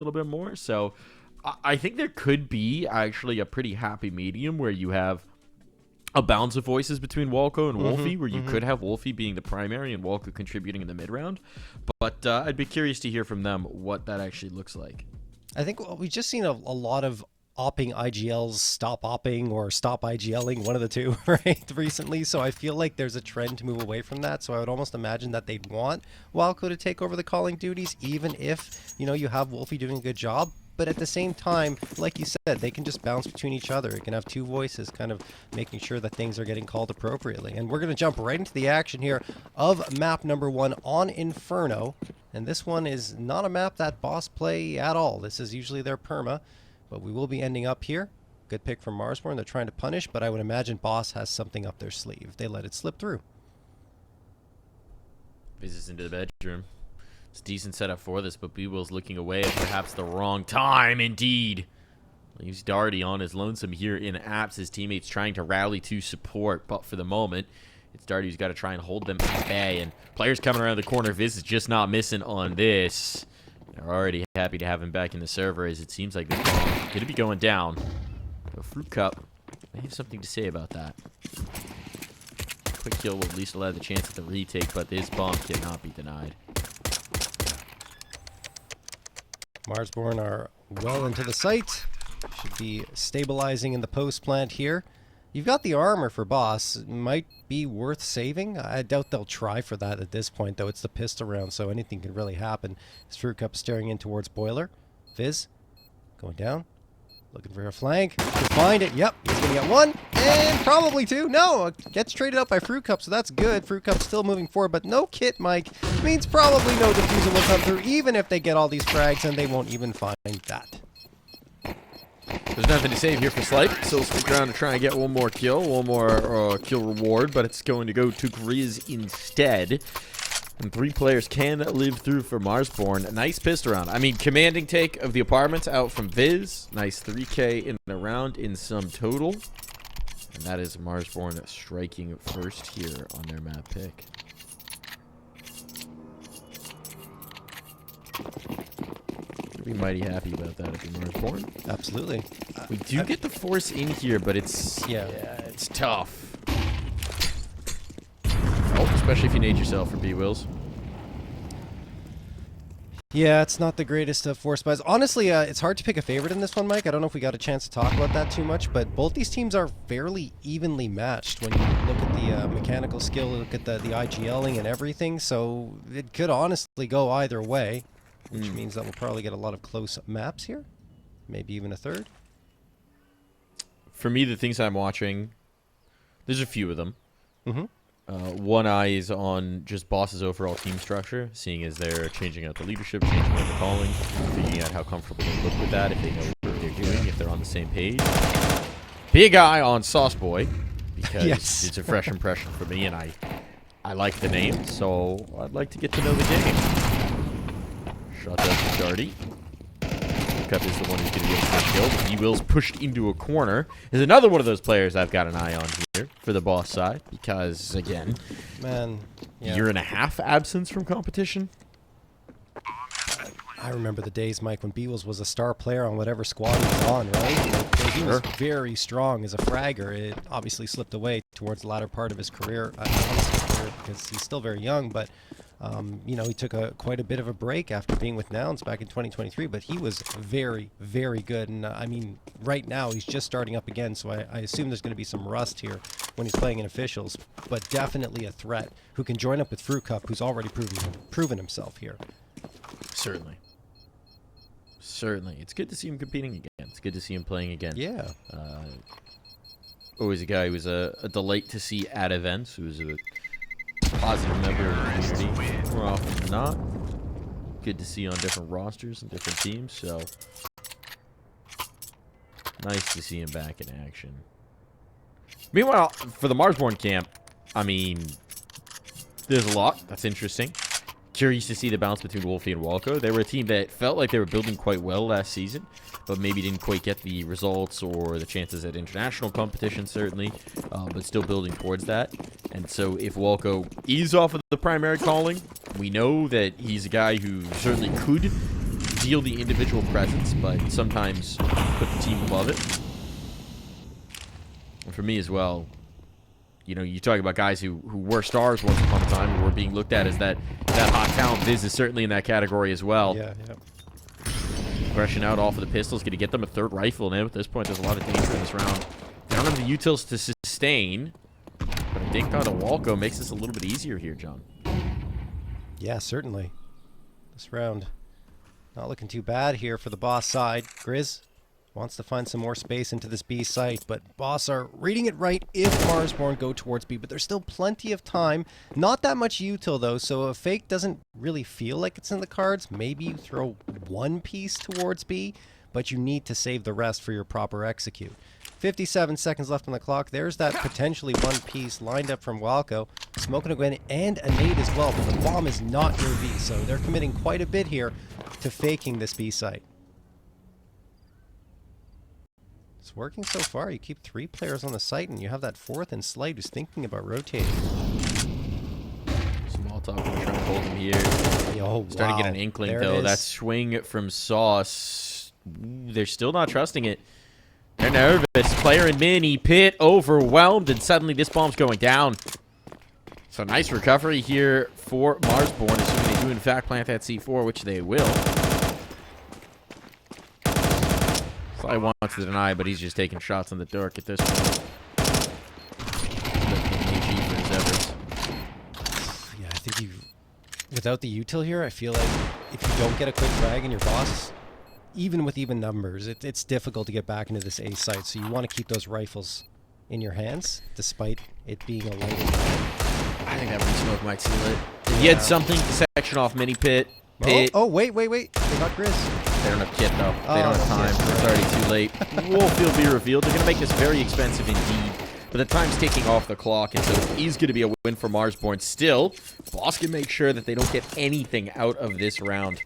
little bit more. So I think there could be actually a pretty happy medium where you have a balance of voices between Walco and Wolfie, where you could have Wolfie being the primary and Walco contributing in the mid round. But I'd be curious to hear from them what that actually looks like. I think we've just seen a lot of opping IGLs stop opping or stop IGLing, one of the two, right, recently. So I feel like there's a trend to move away from that. So I would almost imagine that they'd want Walco to take over the calling duties, even if, you know, you have Wolfie doing a good job. But at the same time, like you said, they can just bounce between each other. It can have two voices kind of making sure that things are getting called appropriately. And we're going to jump right into the action here of map number 1 on Inferno. And this one is not a map that Boss play at all. This is usually their perma. But we will be ending up here. Good pick from Marsborne. They're trying to punish, but I would imagine Boss has something up their sleeve. They let it slip through. Visits into the bedroom. It's a decent setup for this, but B-Will's looking away at perhaps the wrong time, indeed. Leaves Darty on his lonesome here in apps. His teammates trying to rally to support, but for the moment, it's Darty who's got to try and hold them at bay. And players coming around the corner. Viz is just not missing on this. They're already happy to have him back in the server, as it seems like they're going to be going down. So Fruitcupx may have something to say about that. Quick kill will at least allow the chance at the retake, but this bomb cannot be denied. Marsborne are well into the site. Should be stabilizing in the post plant here. You've got the armor for Boss. It might be worth saving. I doubt they'll try for that at this point, though. It's the pistol round, so anything can really happen. Fruitcupx staring in towards Boiler. Viz going down. Looking for a flank. Can find it. Yep, he's going to get one. And probably two. No, gets traded up by Fruitcupx, so that's good. Fruitcupx still moving forward, but no kit, Mike. Means probably no diffuser will come through, even if they get all these frags, and they won't even find that. There's nothing to save here for Slipe, so we'll stick around to try and get one more kill kill reward, but it's going to go to Grizz instead. And 3 players can live through for Marsborne. A nice pistol round. I mean, commanding take of the apartments out from Viz. Nice 3K in the round in sum total. And that is Marsborne striking first here on their map pick. Be mighty happy about that if you're Marsborne. Absolutely. We do get the force in here, but it's it's tough. Oh, especially if you nade yourself for B-Wills. Yeah, it's not the greatest of force buys. Honestly, it's hard to pick a favorite in this one, Mike. I don't know if we got a chance to talk about that too much, but both these teams are fairly evenly matched when you look at the mechanical skill, look at the IGLing and everything, so it could honestly go either way, which means that we'll probably get a lot of close maps here, maybe even a third. For me, the things I'm watching, there's a few of them. One eye is on just Boss's overall team structure, seeing as they're changing out the leadership, changing out the calling, figuring out how comfortable they look with that, if they know what they're doing, if they're on the same page. Big eye on Sauce Boy, because it's a fresh impression for me, and I like the name, so I'd like to get to know the game. Shot down to Darty. Cup is the one who's going to get the kill, but E-Will's pushed into a corner. Is another one of those players I've got an eye on here for the Boss side, because, again, year and a half absence from competition. I remember the days, Mike, when B-Wills was a star player on whatever squad he was on, right? Like, he was very strong as a fragger. It obviously slipped away towards the latter part of his career, because he's still very young, but you know, he took quite a bit of a break after being with Nouns back in 2023, but he was very, very good. And I mean, right now he's just starting up again, so I assume there's going to be some rust here when he's playing in officials, but definitely a threat who can join up with Fruitcupx, who's already proven himself here. Certainly. Certainly. It's good to see him competing again. It's good to see him playing again. Yeah. Always a guy who was a delight to see at events, who's a positive member of the community more often than not. Good to see on different rosters and different teams, so nice to see him back in action. Meanwhile, for the Marsborne camp, I mean, there's a lot that's interesting. Curious to see the bounce between Wolfie and Walco. They were a team that felt like they were building quite well last season, but maybe didn't quite get the results or the chances at international competition, certainly, but still building towards that. And so if Walco is off of the primary calling, we know that he's a guy who certainly could steal the individual presence, but sometimes put the team above it. And for me as well, you know, you talk about guys who were stars once upon a time, who were being looked at as that hot talent. Viz is certainly in that category as well. Yeah. Aggression out off of the pistols, going to get them a third rifle. And at this point, there's a lot of danger in this round. They don't have the utils to sustain, but I think kind of Walco makes this a little bit easier here, John. Yeah, certainly. This round not looking too bad here for the Boss side. Grizz wants to find some more space into this B site, but Boss are reading it right if Marsborne go towards B, but there's still plenty of time. Not that much util though, so a fake doesn't really feel like it's in the cards. Maybe you throw one piece towards B, but you need to save the rest for your proper execute. 57 seconds left on the clock. There's that potentially one piece lined up from Walco. Smoking a Gwen and a nade as well, but the bomb is not near B, so they're committing quite a bit here to faking this B site. It's working so far. You keep 3 players on the site, and you have that 4th and Slight who's thinking about rotating. Small talk, trying to hold him here. Oh, Starting to get an inkling, though. That swing from Sauce, they're still not trusting it. They're nervous. Player in mini pit overwhelmed, and suddenly this bomb's going down. So nice recovery here for Marsborne, assuming they do in fact plant that C4, which they will. Sly wants to deny, but he's just taking shots in the dark at this point. Yeah, I think without the util here, I feel like if you don't get a quick frag in your Boss, even with even numbers, it's difficult to get back into this A site, so you want to keep those rifles in your hands, despite it being a lighted. I think that re-smoke might seal it. If he had something to section off mini pit. Oh, wait. They got Grizz. They don't have kit, though. They don't have time. It's already too late. Wolf will be revealed. They're going to make this very expensive indeed. But the time's ticking off the clock, and so it is going to be a win for Marsborne. Still, Boss can make sure that they don't get anything out of this round.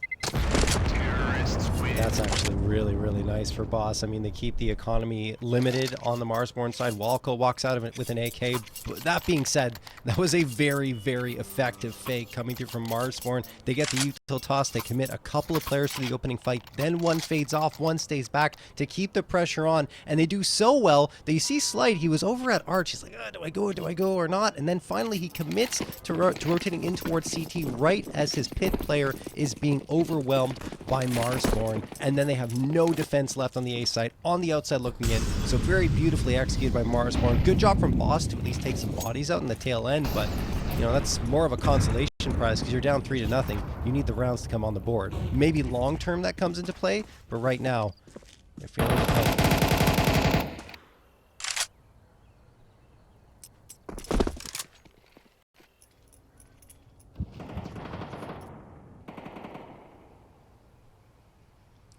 That's actually really, really nice for Boss. I mean, they keep the economy limited on the Marsborne side. Walco walks out of it with an AK. But that being said, that was a very, very effective fake coming through from Marsborne. They get the util toss. They commit a couple of players to the opening fight. Then one fades off. One stays back to keep the pressure on. And they do so well that you see Slight. He was over at Arch. He's like, do I go or not? And then finally he commits to rotating in towards CT right as his pit player is being overwhelmed by Marsborne. And then they have no defense left on the A site, on the outside looking in. So very beautifully executed by Marsborne. Good job from Boss to at least take some bodies out in the tail end, but you know, that's more of a consolation prize because you're down 3-0. You need the rounds to come on the board. Maybe long term that comes into play, but right now, they're feeling the pain.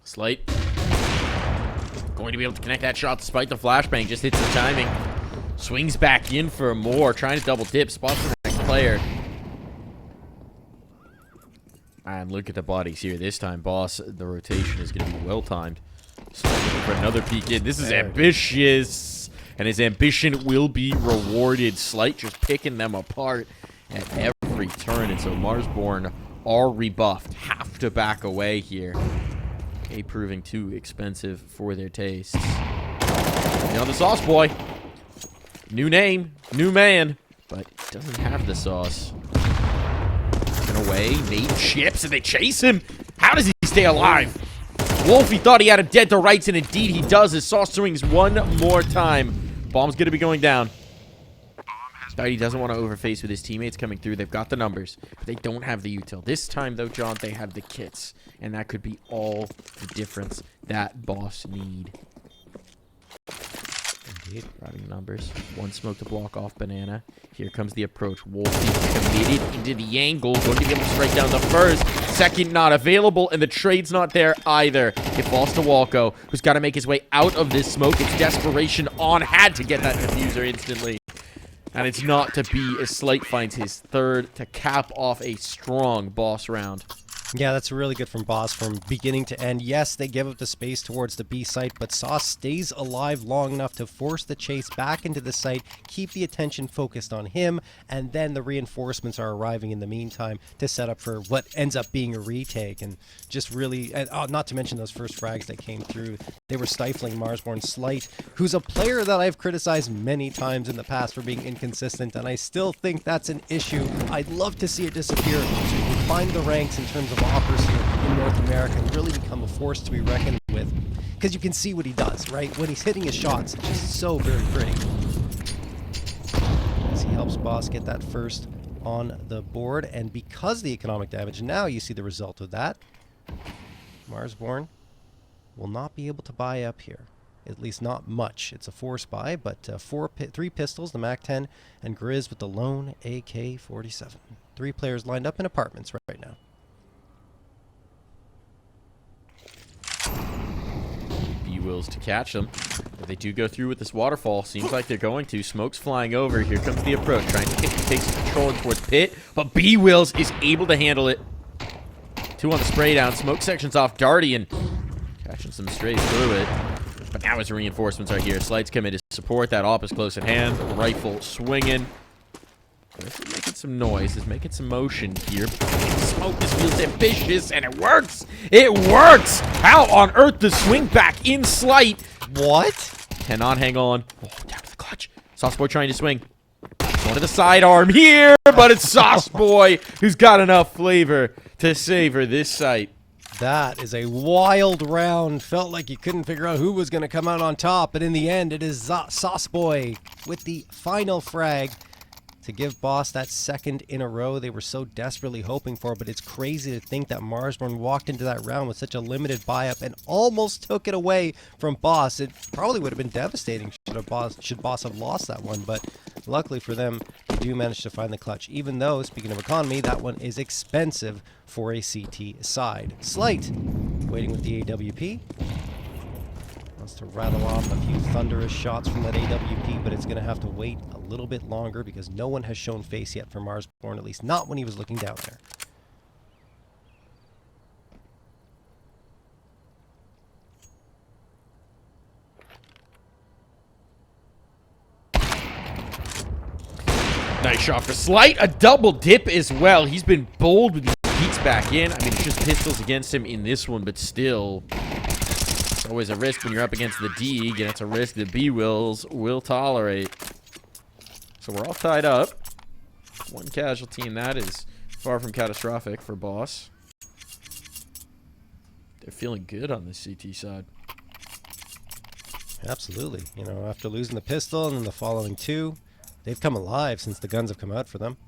Slight going to be able to connect that shot despite the flashbang. Just hits the timing. Swings back in for more. Trying to double dip. Spots the next player. And look at the bodies here. This time, Boss, the rotation is going to be well timed. Slight looking for another peek in. This is ambitious. And his ambition will be rewarded. Slight just picking them apart at every turn. And so Marsborne are rebuffed. Have to back away here. Proving too expensive for their tastes. You know, the Sauce Boy. New name, new man, but doesn't have the sauce. Taken away, nade chips, and they chase him. How does he stay alive? Wolfie thought he had him dead to rights, and indeed he does. His Sauce swings one more time. Bomb's going to be going down. He doesn't want to overface with his teammates coming through. They've got the numbers, but they don't have the util. This time, though, John, they have the kits, and that could be all the difference that Boss need. Indeed. Grabbing numbers. One smoke to block off Banana. Here comes the approach. Wolfie committed into the angle. Going to be able to strike down the first. Second not available, and the trade's not there either. It falls to Walco, who's got to make his way out of this smoke. It's desperation on. Had to get that diffuser instantly. And it's not to be as Slight finds his third to cap off a strong Boss round. Yeah, that's really good from Boss from beginning to end. Yes, they give up the space towards the B site, but Sauce stays alive long enough to force the chase back into the site, keep the attention focused on him, and then the reinforcements are arriving in the meantime to set up for what ends up being a retake. And just really, not to mention those first frags that came through, they were stifling Marsborne. Slight, who's a player that I've criticized many times in the past for being inconsistent, and I still think that's an issue. I'd love to see it disappear so we can climb the ranks in terms of offers here in North America and really become a force to be reckoned with. Because you can see what he does, right? When he's hitting his shots, it's just so very pretty. As he helps Boss get that first on the board, and because the economic damage, now you see the result of that. Marsborne will not be able to buy up here. At least not much. It's a force buy, but 3 pistols, the MAC-10, and Grizz with the lone AK-47. 3 players lined up in apartments right now. B-Wills to catch them. If they do go through with this waterfall, seems like they're going to. Smoke's flying over. Here comes the approach, trying to take some control towards Pit, but B-Wills is able to handle it. 2 on the spray down. Smoke sections off Darty and catching some strays through it. But now his reinforcements are here. Slights come in to support. That op is close at hand. Rifle swinging. This is making some noise. Is making some motion here. Smoke just feels ambitious, and it works. It works. How on earth the swing back in Slight? What? Cannot hang on. Oh, down to the clutch. Sauce Boy trying to swing. Going to the sidearm here, but it's Sauce Boy who's got enough flavor to savor this site. That is a wild round. Felt like you couldn't figure out who was going to come out on top, but in the end, it is Sauce Boy with the final frag to give Boss that second in a row they were so desperately hoping for. But it's crazy to think that Marsborne walked into that round with such a limited buy-up and almost took it away from Boss. It probably would have been devastating should Boss have lost that one, but luckily for them, they do manage to find the clutch, even though, speaking of economy, that one is expensive for a CT side. Slight, waiting with the AWP. Wants to rattle off a few thunderous shots from that AWP, but it's going to have to wait a little bit longer because no one has shown face yet for Marsborne, at least not when he was looking down there. Nice shot for Slight. A double dip as well. He's been bold with these peeks back in. I mean, it's just pistols against him in this one, but still, it's always a risk when you're up against the Deeg, and it's a risk that B-Wills will tolerate. So we're all tied up. 1 casualty, and that is far from catastrophic for Boss. They're feeling good on the CT side. Absolutely. You know, after losing the pistol and then the following 2, they've come alive since the guns have come out for them.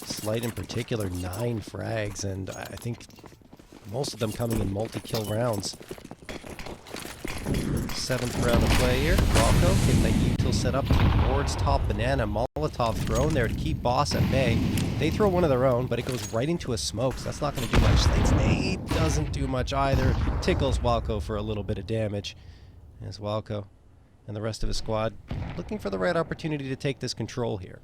Slight in particular, 9 frags, and I think most of them coming in multi-kill rounds. 7th round of play here. Walko getting that util set up towards top banana. Molotov thrown there to keep Boss at bay. They throw one of their own, but it goes right into a smoke, so that's not going to do much. Slight's nade doesn't do much either. Tickles Walko for a little bit of damage. As Walko and the rest of his squad looking for the right opportunity to take this control here.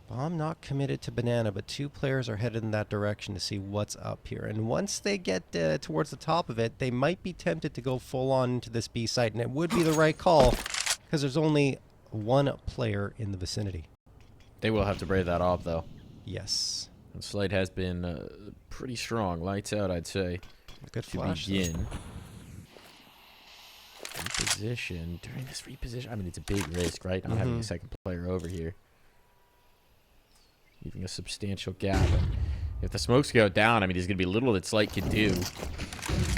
Bomb not committed to banana, but 2 players are headed in that direction to see what's up here. And once they get towards the top of it, they might be tempted to go full on into this B site, and it would be the right call because there's only 1 player in the vicinity. They will have to brave that off, though. Yes. And Slate has been pretty strong. Lights out, I'd say. Good to flash. begin. Reposition. During this reposition, I mean, it's a big risk, right? Not having a second player over here. Leaving a substantial gap. If the smokes go down, I mean, there's going to be little that Slight can do.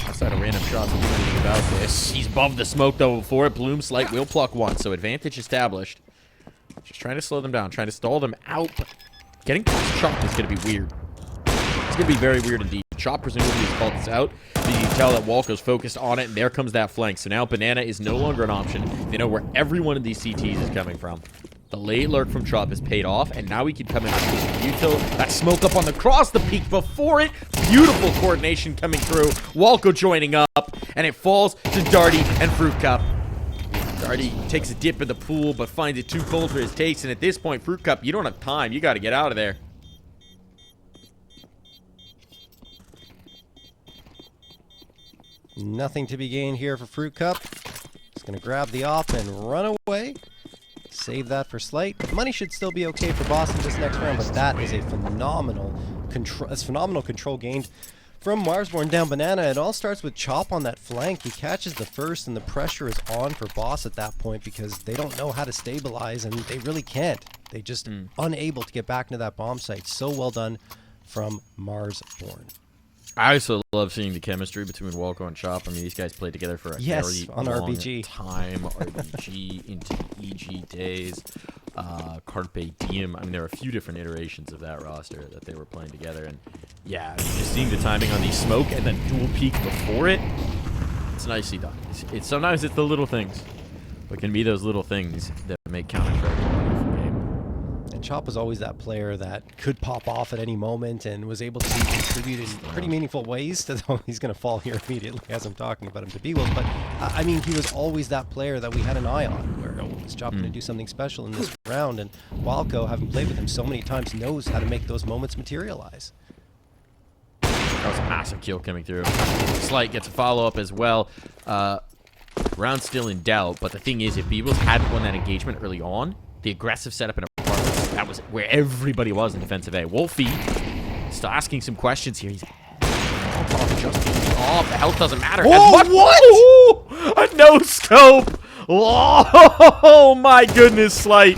Outside of random shots, we'll do anything about this. He's above the smoke, though, before it blooms. Slight will pluck 1, so advantage established. Just trying to slow them down, trying to stall them out. But getting past Chop is going to be weird. It's going to be very weird indeed. Chop presumably has called this out. You can tell that Walko's focused on it, and there comes that flank. So now Banana is no longer an option. They know where every one of these CTs is coming from. The late lurk from Chop has paid off, and now we can come in with util. That smoke up on the cross, the peak before it. Beautiful coordination coming through. Walko joining up, and it falls to Darty and Fruitcupx. Already takes a dip in the pool, but finds it too cold for his taste. And at this point, Fruitcupx, you don't have time. You got to get out of there. Nothing to be gained here for Fruitcupx. Just going to grab the op and run away. Save that for Slight. Money should still be okay for Boston this next round, but that is a phenomenal control gained from Marsborne down Banana. It all starts with Chop on that flank. He catches the first, and the pressure is on for Boss at that point because they don't know how to stabilize, and they really can't. They just unable to get back into that bomb site. So well done from Marsborne. I also love seeing the chemistry between Walco and Chop. I mean, these guys played together for a very on long RBG. time. RBG into the EG days. Carpe Diem. I mean, there are a few different iterations of that roster that they were playing together. And yeah, just seeing the timing on the smoke and then dual peek before it, it's nicely done. Sometimes it's the little things. But it can be those little things that make Counter-Strike a wonderful game. And Chop was always that player that could pop off at any moment and was able to contribute in pretty meaningful ways. He's going to fall here immediately as I'm talking about him to B-Wills. But, I mean, he was always that player that we had an eye on, where is Chop going to do something special in this round? And Walco, having played with him so many times, knows how to make those moments materialize. That was a massive kill coming through. Slight gets a follow-up as well. Round still in doubt, but the thing is, if B-Wills hadn't won that engagement early on, the aggressive setup in apartments, that was where everybody was in defensive A. Wolfie still asking some questions here. He's just off. The health doesn't matter. What? A no scope. Oh my goodness, Slight.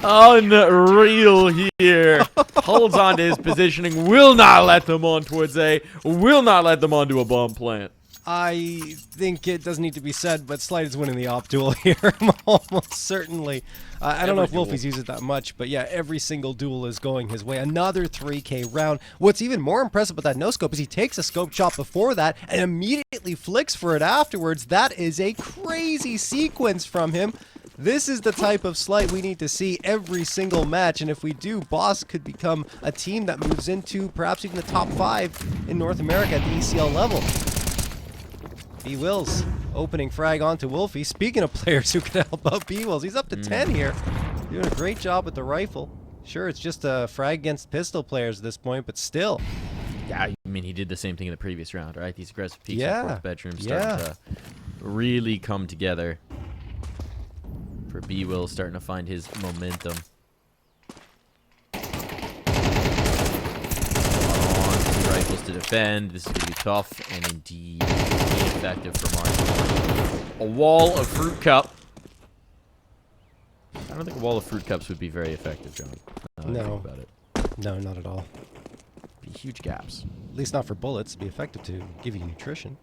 Unreal here. Holds on to his positioning. Will not let them on towards A. Will not let them onto a bomb plant. I think it doesn't need to be said, but Slight is winning the op duel here, almost certainly. I don't know if Wolfie's used it that much, but yeah, every single duel is going his way. Another 3K round. What's even more impressive about that no-scope is he takes a scope shot before that and immediately flicks for it afterwards. That is a crazy sequence from him. This is the type of Slight we need to see every single match, and if we do, Boss could become a team that moves into perhaps even the top 5 in North America at the ECL level. B-Wills opening frag onto Wolfie. Speaking of players who can help out B-Wills, he's up to 10 here. Doing a great job with the rifle. Sure, it's just a frag against pistol players at this point, but still. Yeah, I mean, he did the same thing in the previous round, right? These aggressive peaks in fourth bedroom starting to really come together. For B-Will starting to find his momentum. Rifles to defend. This is going to be tough and indeed effective for Marsborne. A wall of Fruitcupx. I don't think a wall of Fruitcupx would be very effective, John. No. About it. No, not at all. Be huge gaps. At least not for bullets. It'd be effective to give you nutrition.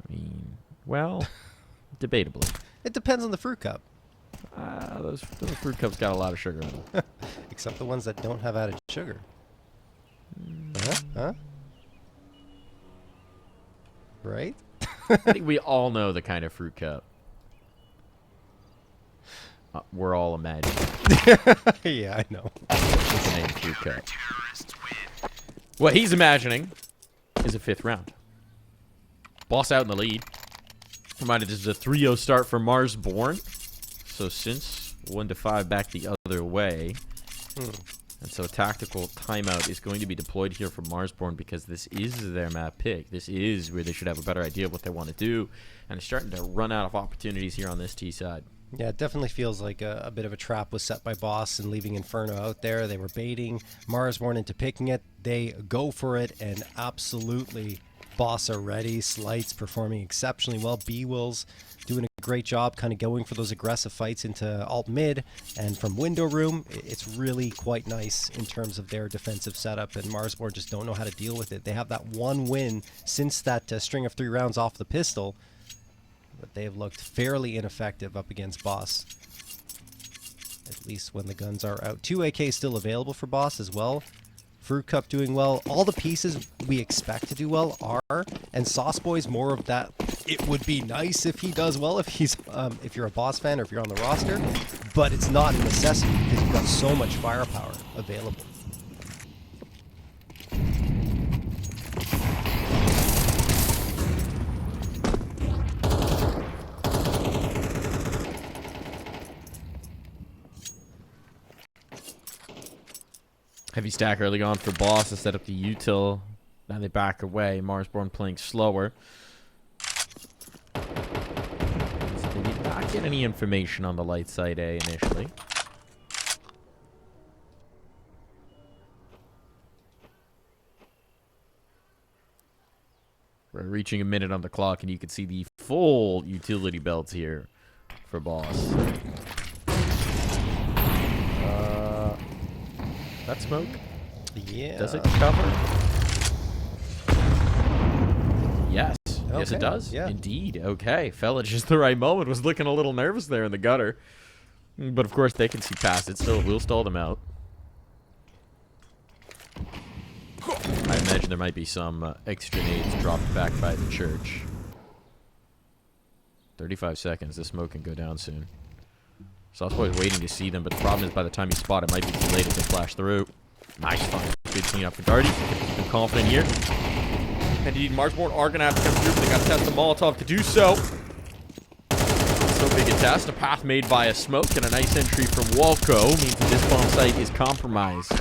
I mean, well, debatably. It depends on the Fruitcupx. Those Fruitcupx got a lot of sugar in them. Except the ones that don't have added sugar. Huh? Right? I think we all know the kind of Fruitcupx. We're all imagining. Yeah, I know. The name Fruitcupx. What he's imagining is a 5th round. Boss out in the lead. Reminded this is a 3-0 start for Marsborne. So since 1-5 back the other way. And so a tactical timeout is going to be deployed here for Marsborne because this is their map pick. This is where they should have a better idea of what they want to do. And it's starting to run out of opportunities here on this T side. Yeah, it definitely feels like a bit of a trap was set by Boss and leaving Inferno out there. They were baiting Marsborne into picking it. They go for it, and absolutely Boss are ready. Slight's performing exceptionally well. B-Wills doing a great job kind of going for those aggressive fights into alt mid, and from window room it's really quite nice in terms of their defensive setup, and Marsborne just don't know how to deal with it. They have that one win since that string of 3 rounds off the pistol, but they've looked fairly ineffective up against Boss, at least when the guns are out. 2 AKs still available for Boss as well. Fruitcupx doing well. All the pieces we expect to do well are, and Sauceboy's more of that. It would be nice if he does well, if he's if you're a Boss fan or if you're on the roster, but it's not a necessity because you've got so much firepower available. Heavy stack early on for Boss to set up the util. Now they back away. Marsborne playing slower. So they did not get any information on the light side A initially. We're reaching a minute on the clock, and you can see the full utility belts here for Boss. That smoke? Yeah. Does it cover? Yes. Okay. Yes, it does. Yeah. Indeed. Okay. Fell at just the right moment. Was looking a little nervous there in the gutter. But, of course, they can see past it. Still, we'll stall them out. I imagine there might be some extra nades dropped back by the church. 35 seconds. The smoke can go down soon. So I was always waiting to see them, but the problem is by the time you spot it, might be too late if they flash through. Nice find. Good cleanup for Darty. Keep them confident here. And indeed, Marsborne are going to have to come through, but they got to test the Molotov to do so. So big a test. A path made by a smoke and a nice entry from Walco means that this bomb site is compromised.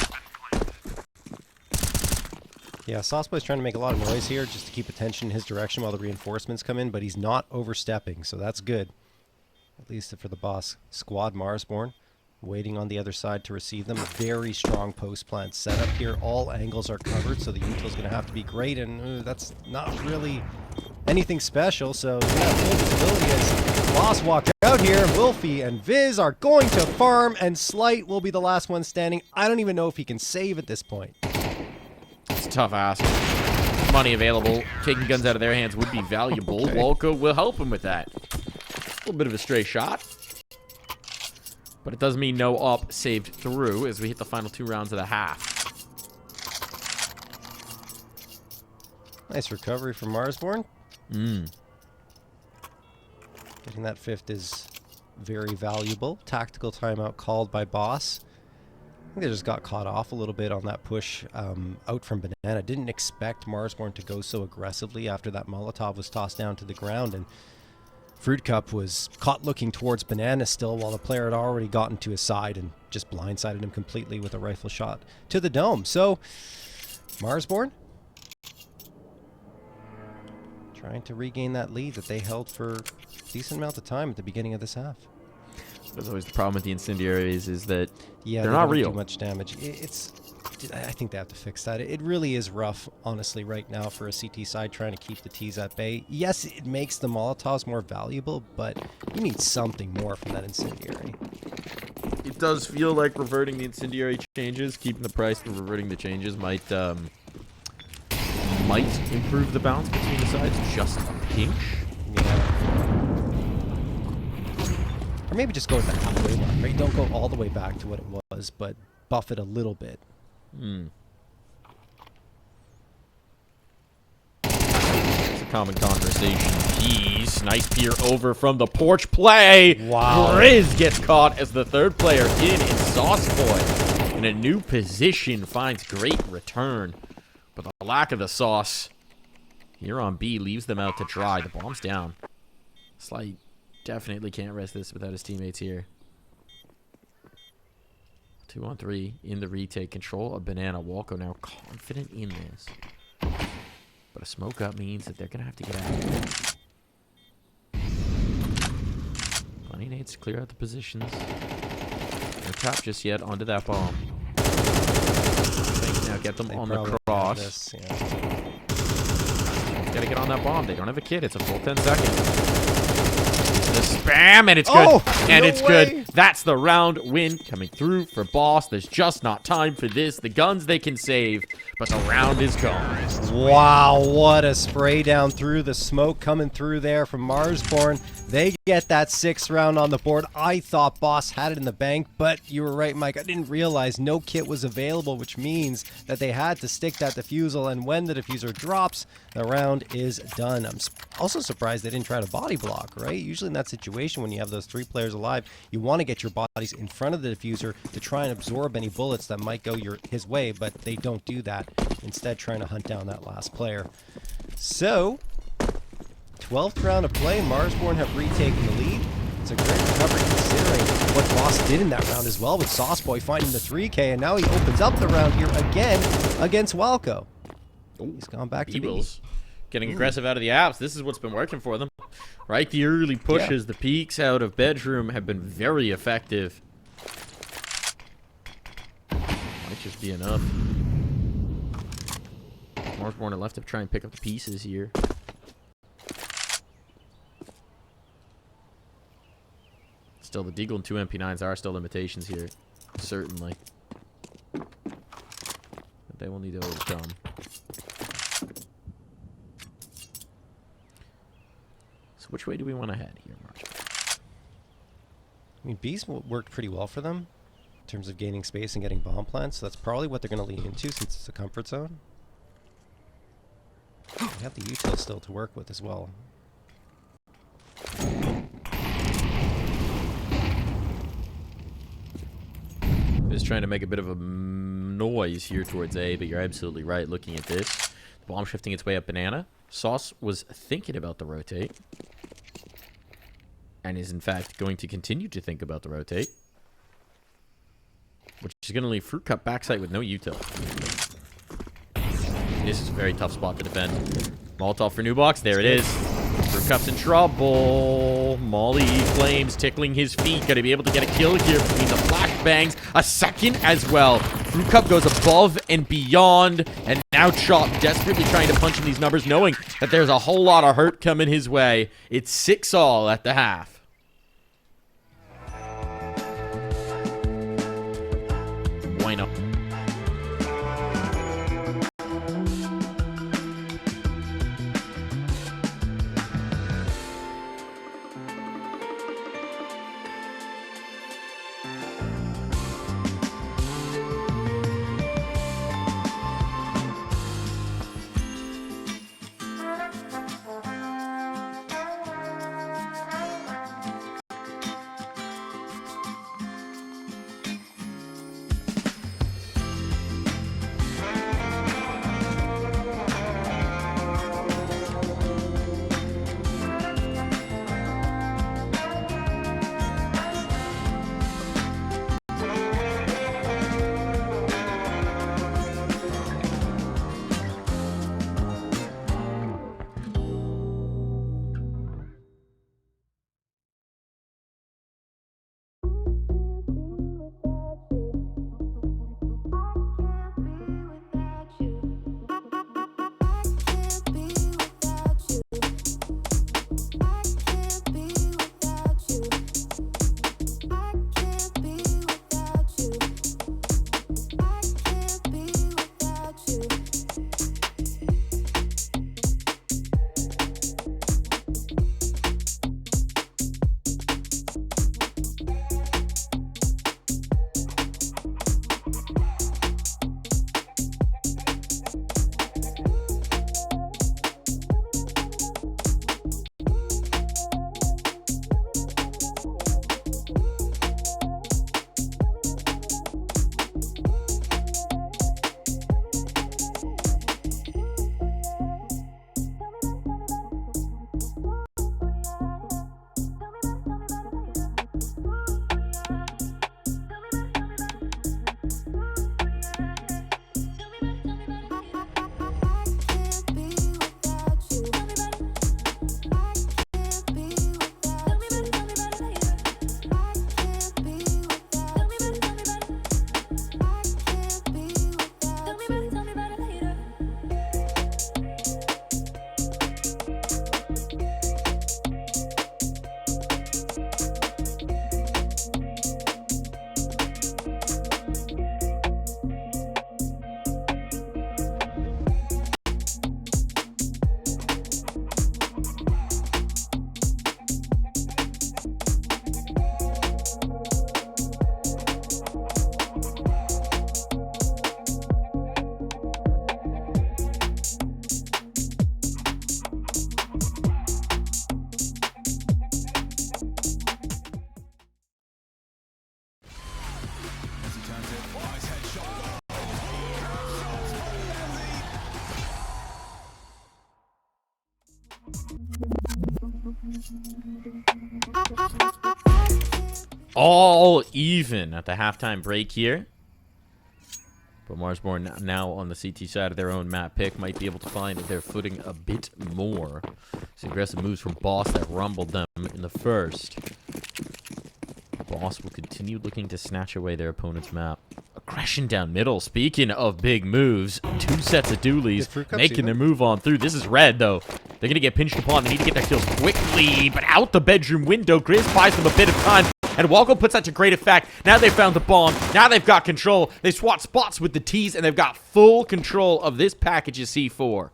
Yeah, Sauceboy's trying to make a lot of noise here just to keep attention in his direction while the reinforcements come in, but he's not overstepping, so that's good. At least for the boss squad. Marsborne waiting on the other side to receive them. A very strong post plant set up here. All angles are covered, so the util's going to have to be great, and that's not really anything special, so he's going to have full visibility as Boss walked out here. Wilfie and Viz are going to farm, and Slight will be the last one standing. I don't even know if he can save at this point. It's a tough ask. Money available. Taking guns out of their hands would be valuable. Okay. Walco will help him with that. A little bit of a stray shot. But it does mean no op saved through as we hit the final 2 rounds of the half. Nice recovery from Marsborne. Getting that 5th is very valuable. Tactical timeout called by Boss. I think they just got caught off a little bit on that push out from Banana. Didn't expect Marsborne to go so aggressively after that Molotov was tossed down to the ground, and Fruitcupx was caught looking towards Banana still while the player had already gotten to his side and just blindsided him completely with a rifle shot to the dome. So, Marsborne trying to regain that lead that they held for a decent amount of time at the beginning of this half. That's always the problem with the incendiaries is that Yeah, they're they not don't real. do much damage. I think they have to fix that. It really is rough, honestly, right now for a CT side trying to keep the T's at bay. Yes, it makes the Molotovs more valuable, but you need something more from that incendiary. It does feel like reverting the incendiary changes, keeping the price, but reverting the changes might improve the balance between the sides just a pinch. Yeah. Or maybe just go with the halfway mark, right? Don't go all the way back to what it was, but buff it a little bit. It's a common conversation piece. Nice peer over from the porch play. Wow. Grizz gets caught as the 3rd player in Sauceboy. In a new position, finds great return. But the lack of the sauce here on B leaves them out to dry. The bomb's down. Slight definitely can't rest this without his teammates here. 2 on 3 in the retake. Control of Banana. Walco now confident in this. But a smoke up means that they're going to have to get out. Plenty of nades to clear out the positions. No tap just yet onto that bomb. They can now get them on the cross. This, yeah. Got to get on that bomb. They don't have a kit. It's a full 10 seconds. The spam, and it's good. Oh, and no it's way. good. That's the round win coming through for Boss. There's just not time for this. The guns they can save, but the round is gone. Wow, what a spray down through the smoke coming through there from Marsborne. They get that 6th round on the board. I thought Boss had it in the bank, but you were right, Mike. I didn't realize no kit was available, which means that they had to stick that diffusal, and when the diffuser drops, the round is done. I'm also surprised they didn't try to body block, right? Usually in that situation, when you have those 3 players alive, you want to get your bodies in front of the diffuser to try and absorb any bullets that might go his way, but they don't do that. Instead, trying to hunt down that last player. So, 12th round of play, Marsborne have retaken the lead. It's a great recovery considering what Boss did in that round as well, with Sauceboy finding the 3K, and now he opens up the round here again against Walco. He's gone back to B. Getting aggressive out of the apps. This is what's been working for them. Right? The early pushes, the peeks out of bedroom have been very effective. Might just be enough. Marsborne left to try and pick up the pieces here. Still, the Deagle and 2 MP9s are still limitations here. Certainly. But they will need to overcome. So which way do we want to head here, Marshall? I mean, B's worked pretty well for them in terms of gaining space and getting bomb plants, so that's probably what they're going to lean into since it's a comfort zone. They have the util still to work with as well. Is trying to make a bit of a noise here towards A, but you're absolutely right looking at this. The bomb shifting its way up banana. Sauce was thinking about the rotate. And is in fact going to continue to think about the rotate. Which is going to leave Fruitcupx backside with no util. This is a very tough spot to defend. Molotov for Nubox. There it is. Fruitcupx in trouble. Molly Flames tickling his feet. Going to be able to get a kill here between the flashbangs. A second as well. Fruitcupx goes above and beyond. And now Chop desperately trying to punch in these numbers, knowing that there's a whole lot of hurt coming his way. It's 6-all at the half. Bueno. All even at the halftime break here. But Marsborne now on the CT side of their own map pick might be able to find their footing a bit more. Some aggressive moves from Boss that rumbled them in the first. Boss will continue looking to snatch away their opponent's map. Aggression down middle. Speaking of big moves, 2 sets of dualies making their move on through. This is red, though. They're going to get pinched upon. They need to get their kills quickly, but out the bedroom window. Grizz buys them a bit of time. And Walco puts that to great effect. Now they've found the bomb. Now they've got control. They swap spots with the T's, and they've got full control of this package of C4.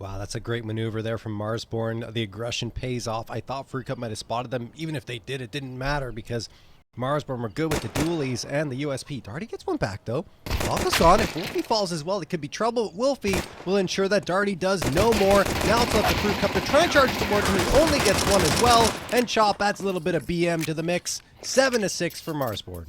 Wow, that's a great maneuver there from Marsborne. The aggression pays off. I thought Fruitcupx might have spotted them. Even if they did, it didn't matter because Marsborne were good with the dualies and the USP. Darty gets one back, though. Walco's gone. If Wolfie falls as well, it could be trouble. Wolfie will ensure that Darty does no more. Now it's left to Fruitcupx to try and charge towards him. He only gets one as well. And Chop adds a little bit of BM to the mix. 7-6 for Marsborne.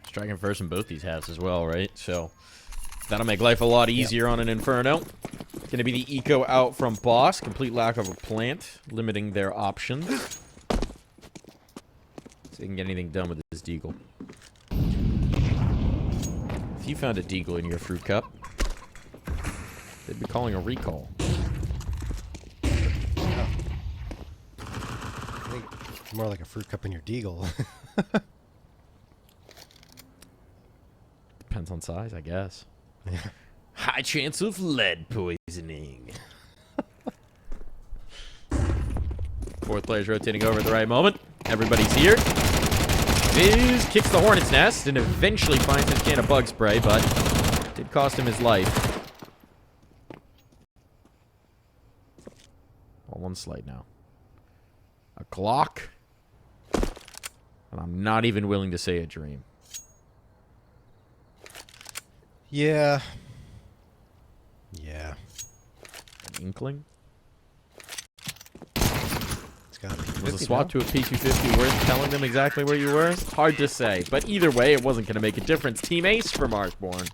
Striking first in both these halves as well, right? So that'll make life a lot easier on an Inferno. It's going to be the eco out from Boss. Complete lack of a plant, limiting their options. So they can get anything done with this Deagle. If you found a Deagle in your Fruitcupx, they'd be calling a recall. I think more like a Fruitcupx in your Deagle. Depends on size, I guess. Yeah. High chance of lead poisoning. 4th player's rotating over at the right moment. Everybody's here. Grizz kicks the hornet's nest and eventually finds his can of bug spray, but it did cost him his life. On one slide now. A Glock. And I'm not even willing to say a dream. Yeah. Yeah. An inkling? It's gotta be Was a swap to a P250 worth telling them exactly where you were? Hard to say, but either way, it wasn't going to make a difference. Team ace for Marsborne.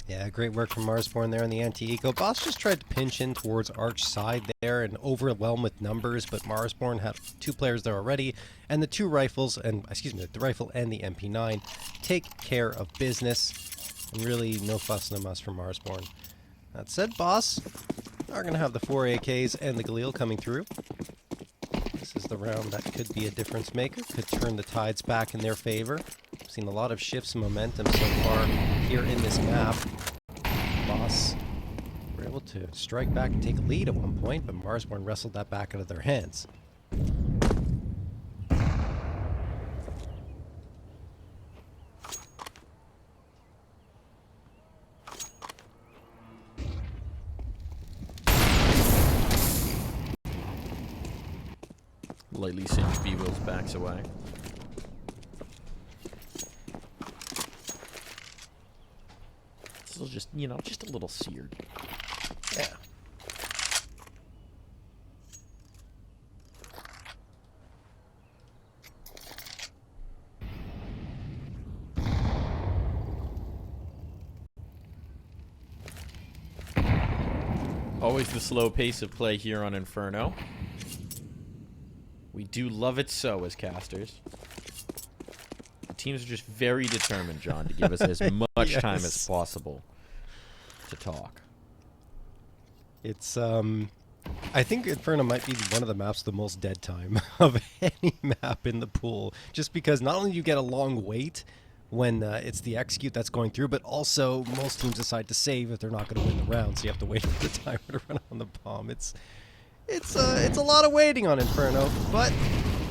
Yeah, great work from Marsborne there in the anti-eco. Boss just tried to pinch in towards Arch side there and overwhelm with numbers, but Marsborne had 2 players there already, and the 2 rifles, and excuse me, the rifle and the MP9 take care of business, and really no fuss, no muss from Marsborne. That said, Boss are going to have the 4 AKs and the Galil coming through. This is the round that could be a difference maker, could turn the tides back in their favor. We've seen a lot of shifts in momentum so far here in this map. Boss were able to strike back and take a lead at one point, but Marsborne wrestled that back out of their hands. Lightly singed B-Wills backs away. Still just, you know, just a little seared. Yeah. Always the slow pace of play here on Inferno. We do love it so as casters. The teams are just very determined, John, to give us as much time as possible to talk. It's, I think Inferno might be one of the maps with the most dead time of any map in the pool. Just because not only do you get a long wait when it's the execute that's going through, but also most teams decide to save if they're not going to win the round, so you have to wait for the timer to run on the bomb. It's a lot of waiting on Inferno, but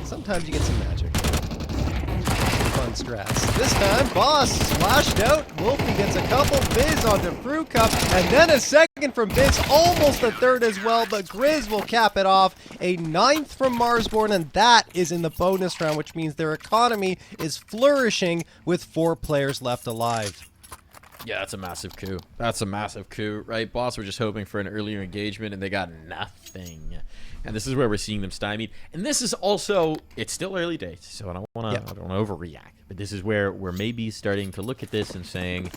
sometimes you get some magic. Fun strats. This time, Boss splashed out. Wolfie gets a couple. Biz onto Fruitcupx, and then a second from Biz, almost a third as well, but Grizz will cap it off. A 9th from Marsborne, and that is in the bonus round, which means their economy is flourishing with 4 players left alive. Yeah, that's a massive coup. That's a massive coup, right? Boss were just hoping for an earlier engagement, and they got nothing. And this is where we're seeing them stymied. And this is also, it's still early days, so I don't want to overreact. But this is where we're maybe starting to look at this and saying,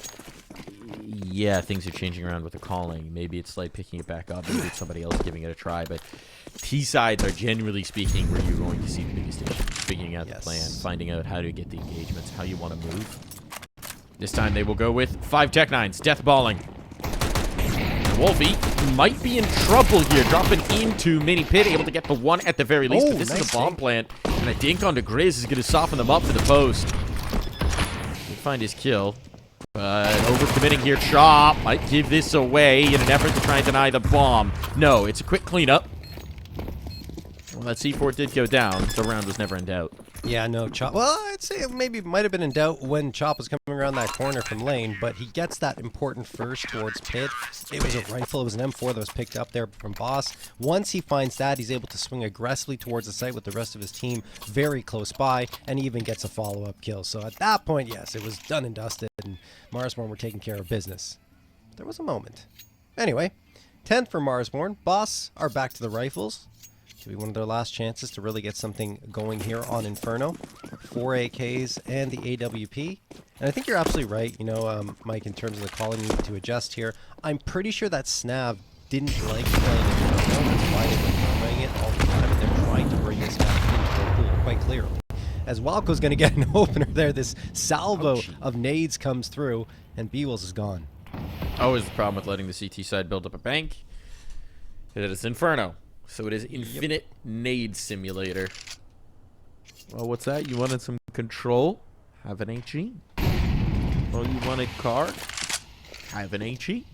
yeah, things are changing around with the calling. Maybe it's like picking it back up. Maybe it's somebody else giving it a try. But T-sides are generally speaking where you're going to see the biggest issues. Figuring out the plan, finding out how to get the engagements, how you want to move. This time they will go with 5 Tech 9s, death balling. And Wolfie might be in trouble here, dropping into mini pit, able to get the one at the very least. But this is a bomb plant, and a dink onto Grizz is going to soften them up for the post. He'll find his kill. Overcommitting here. Chop might give this away in an effort to try and deny the bomb. No, it's a quick cleanup. Well, that C4 did go down. The round was never in doubt. Yeah, no, Chop. Well, I'd say it maybe might have been in doubt when Chop was coming around that corner from lane, but he gets that important first towards pit. It was a rifle. It was an M4 that was picked up there from Boss. Once he finds that, he's able to swing aggressively towards the site with the rest of his team very close by, and he even gets a follow-up kill. So at that point, yes, it was done and dusted, and Marsborne were taking care of business. There was a moment. Anyway, 10th for Marsborne. Boss are back to the rifles. To be one of their last chances to really get something going here on Inferno. 4 AKs and the AWP. And I think you're absolutely right, you know, Mike, in terms of the calling you need to adjust here. I'm pretty sure that Snav didn't like playing Inferno. That's why they were playing it all the time. And they're trying to bring this back into the pool quite clearly. As Walco's going to get an opener there, this salvo of nades comes through, and B-Wills is gone. Always the problem with letting the CT side build up a bank. It is Inferno. So it is Infinite Nade Simulator. Well, what's that? You wanted some control? Have an HE. Oh, you wanted car? Have an HE.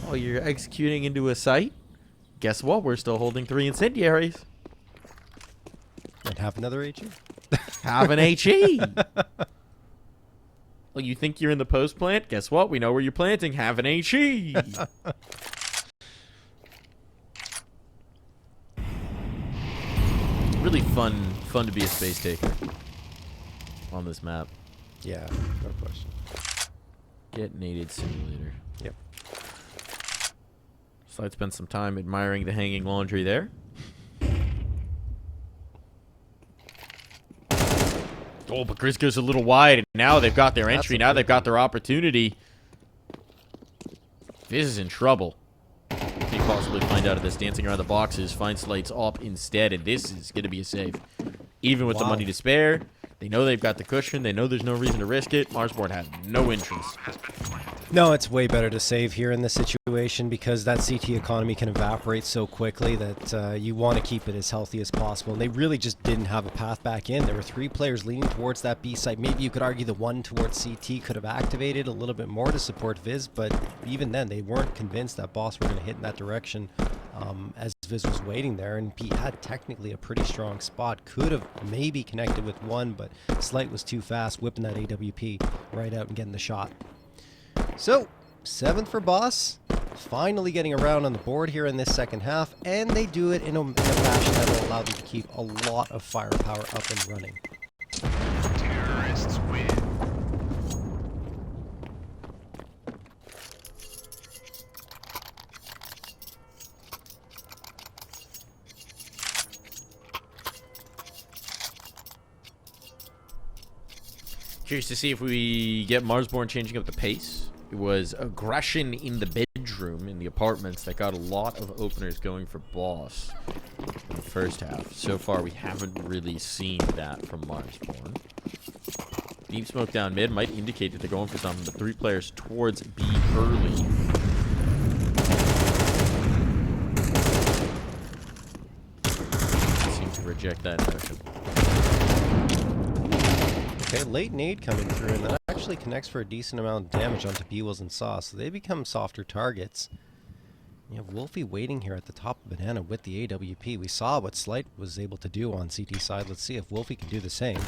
Oh, you're executing into a site? Guess what? We're still holding 3 incendiaries. And have another HE? Have an HE. Well, you think you're in the post plant? Guess what? We know where you're planting. Have an HE. Really fun to be a space taker on this map. Yeah, no question. Get Naded Simulator. Yep. So I'd spend some time admiring the hanging laundry there. Oh, but Grizz goes a little wide, and now they've got their entry. Now they've got their opportunity. This is in trouble. Can you possibly find out of this? Dancing around the boxes, find Slate's op instead, and this is going to be a save. Even with the money to spare, they know they've got the cushion. They know there's no reason to risk it. Marsborne had no interest. No, it's way better to save here in this situation because that CT economy can evaporate so quickly that you want to keep it as healthy as possible. And they really just didn't have a path back in. There were 3 players leaning towards that B site. Maybe you could argue the one towards CT could have activated a little bit more to support Viz, but even then they weren't convinced that Boss were going to hit in that direction as Viz was waiting there. And he had technically a pretty strong spot. Could have maybe connected with one, but Slight was too fast, whipping that AWP right out and getting the shot. So, 7th for Boss, finally getting around on the board here in this second half, and they do it in a fashion that will allow them to keep a lot of firepower up and running. Terrorists win. Curious to see if we get Marsborne changing up the pace. It was aggression in the bedroom, in the apartments, that got a lot of openers going for Boss in the first half. So far, we haven't really seen that from Marsborne. Deep smoke down mid might indicate that they're going for something, but 3 players towards B early. Seem to reject that notion. Okay, late nade coming through, and that actually connects for a decent amount of damage onto B-Wills and Saw, so they become softer targets. You have Wolfie waiting here at the top of Banana with the AWP. We saw what Slight was able to do on CT side. Let's see if Wolfie can do the same.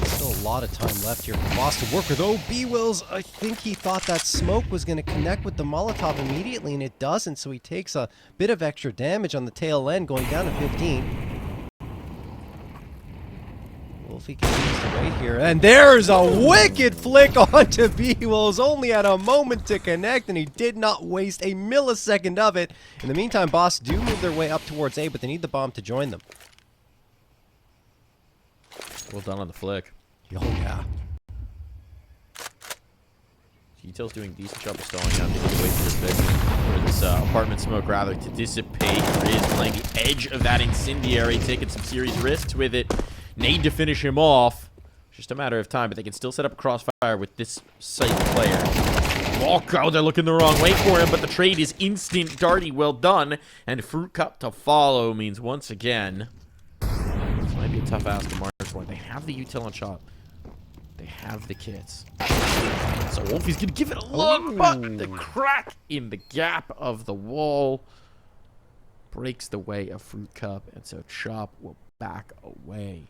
Still a lot of time left here for Boss to work with. Oh, B-Wills, I think he thought that smoke was going to connect with the Molotov immediately, and it doesn't, so he takes a bit of extra damage on the tail end, going down to 15. Wolfie continues to wait here. And there's a wicked flick onto B-Wolves. Only had a moment to connect, and he did not waste a millisecond of it. In the meantime, Boss do move their way up towards A, but they need the bomb to join them. Well done on the flick. Oh, yeah. Detail's doing a decent job of stalling out. They need to wait for this victim, or this apartment smoke rather, to dissipate. Grizz playing the edge of that incendiary, taking some serious risks with it. Need to finish him off. Just a matter of time, but they can still set up a crossfire with this site player. Walko, they're looking the wrong way for him, but the trade is instant. Darty, well done. And Fruitcupx to follow means once again, this might be a tough ask to Marsborne. They have the util on shop. They have the kits. So Wolfie's gonna give it a look, but the crack in the gap of the wall breaks the way of Fruitcupx, and so Chop will back away.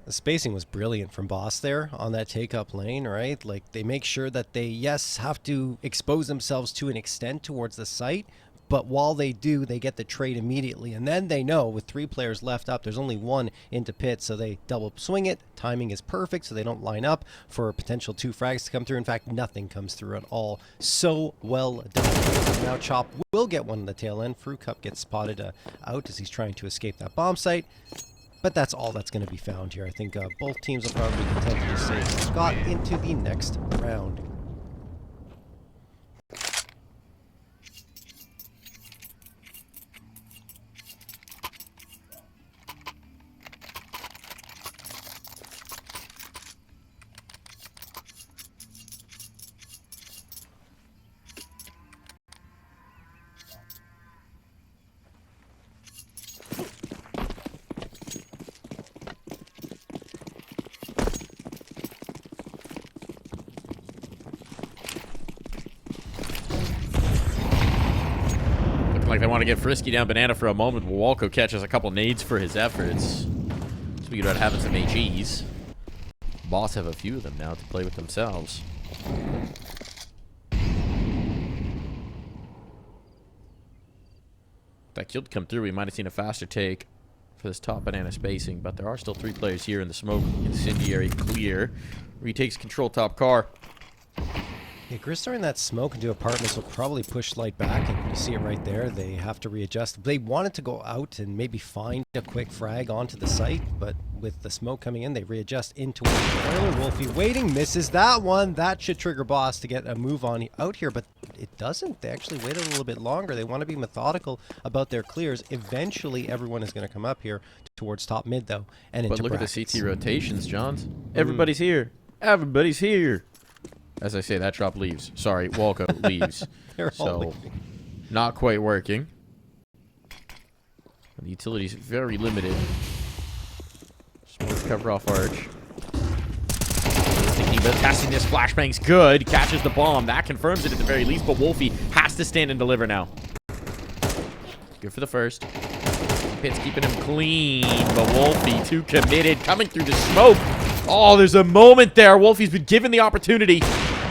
The spacing was brilliant from Boss there on that take-up lane, right? Like, they make sure that they, yes, have to expose themselves to an extent towards the site, but while they do, they get the trade immediately. And then they know with 3 players left up, there's only 1 into pit, so they double swing it. Timing is perfect, so they don't line up for potential 2 frags to come through. In fact, nothing comes through at all. So well done. Now Chop will get one on the tail end. Fruitcupx gets spotted out as he's trying to escape that bomb site. But that's all that's going to be found here. I think both teams will probably be content to just save Scott into the next round. Like they want to get frisky down Banana for a moment, but Walko catches a couple nades for his efforts. Speaking about having some AGs, Boss have a few of them now to play with themselves. That kill to come through, we might have seen a faster take for this top Banana spacing, but there are still 3 players here in the smoke. Incendiary clear. Retakes control top car. Yeah, Grizz throwing that smoke into apartments will probably push Light back, and you see it right there. They have to readjust. They wanted to go out and maybe find a quick frag onto the site, but with the smoke coming in, they readjust into it. Wolfie waiting, misses that one. That should trigger Boss to get a move on out here, but it doesn't. They actually wait a little bit longer. They want to be methodical about their clears. Eventually, everyone is going to come up here towards top mid, though, and into But look brackets. at the CT rotations, Johns. Everybody's here. Everybody's here. As I say, that drop leaves. Sorry, Walko leaves. They're all So, leaving. not quite working. The utility's very limited. Smoke cover off arch. Thinking about casting this flashbang's good. Catches the bomb. That confirms it at the very least, but Wolfie has to stand and deliver now. Good for the first. Pit's keeping him clean, but Wolfie too committed. Coming through the smoke. Oh, there's a moment there. Wolfie's been given the opportunity,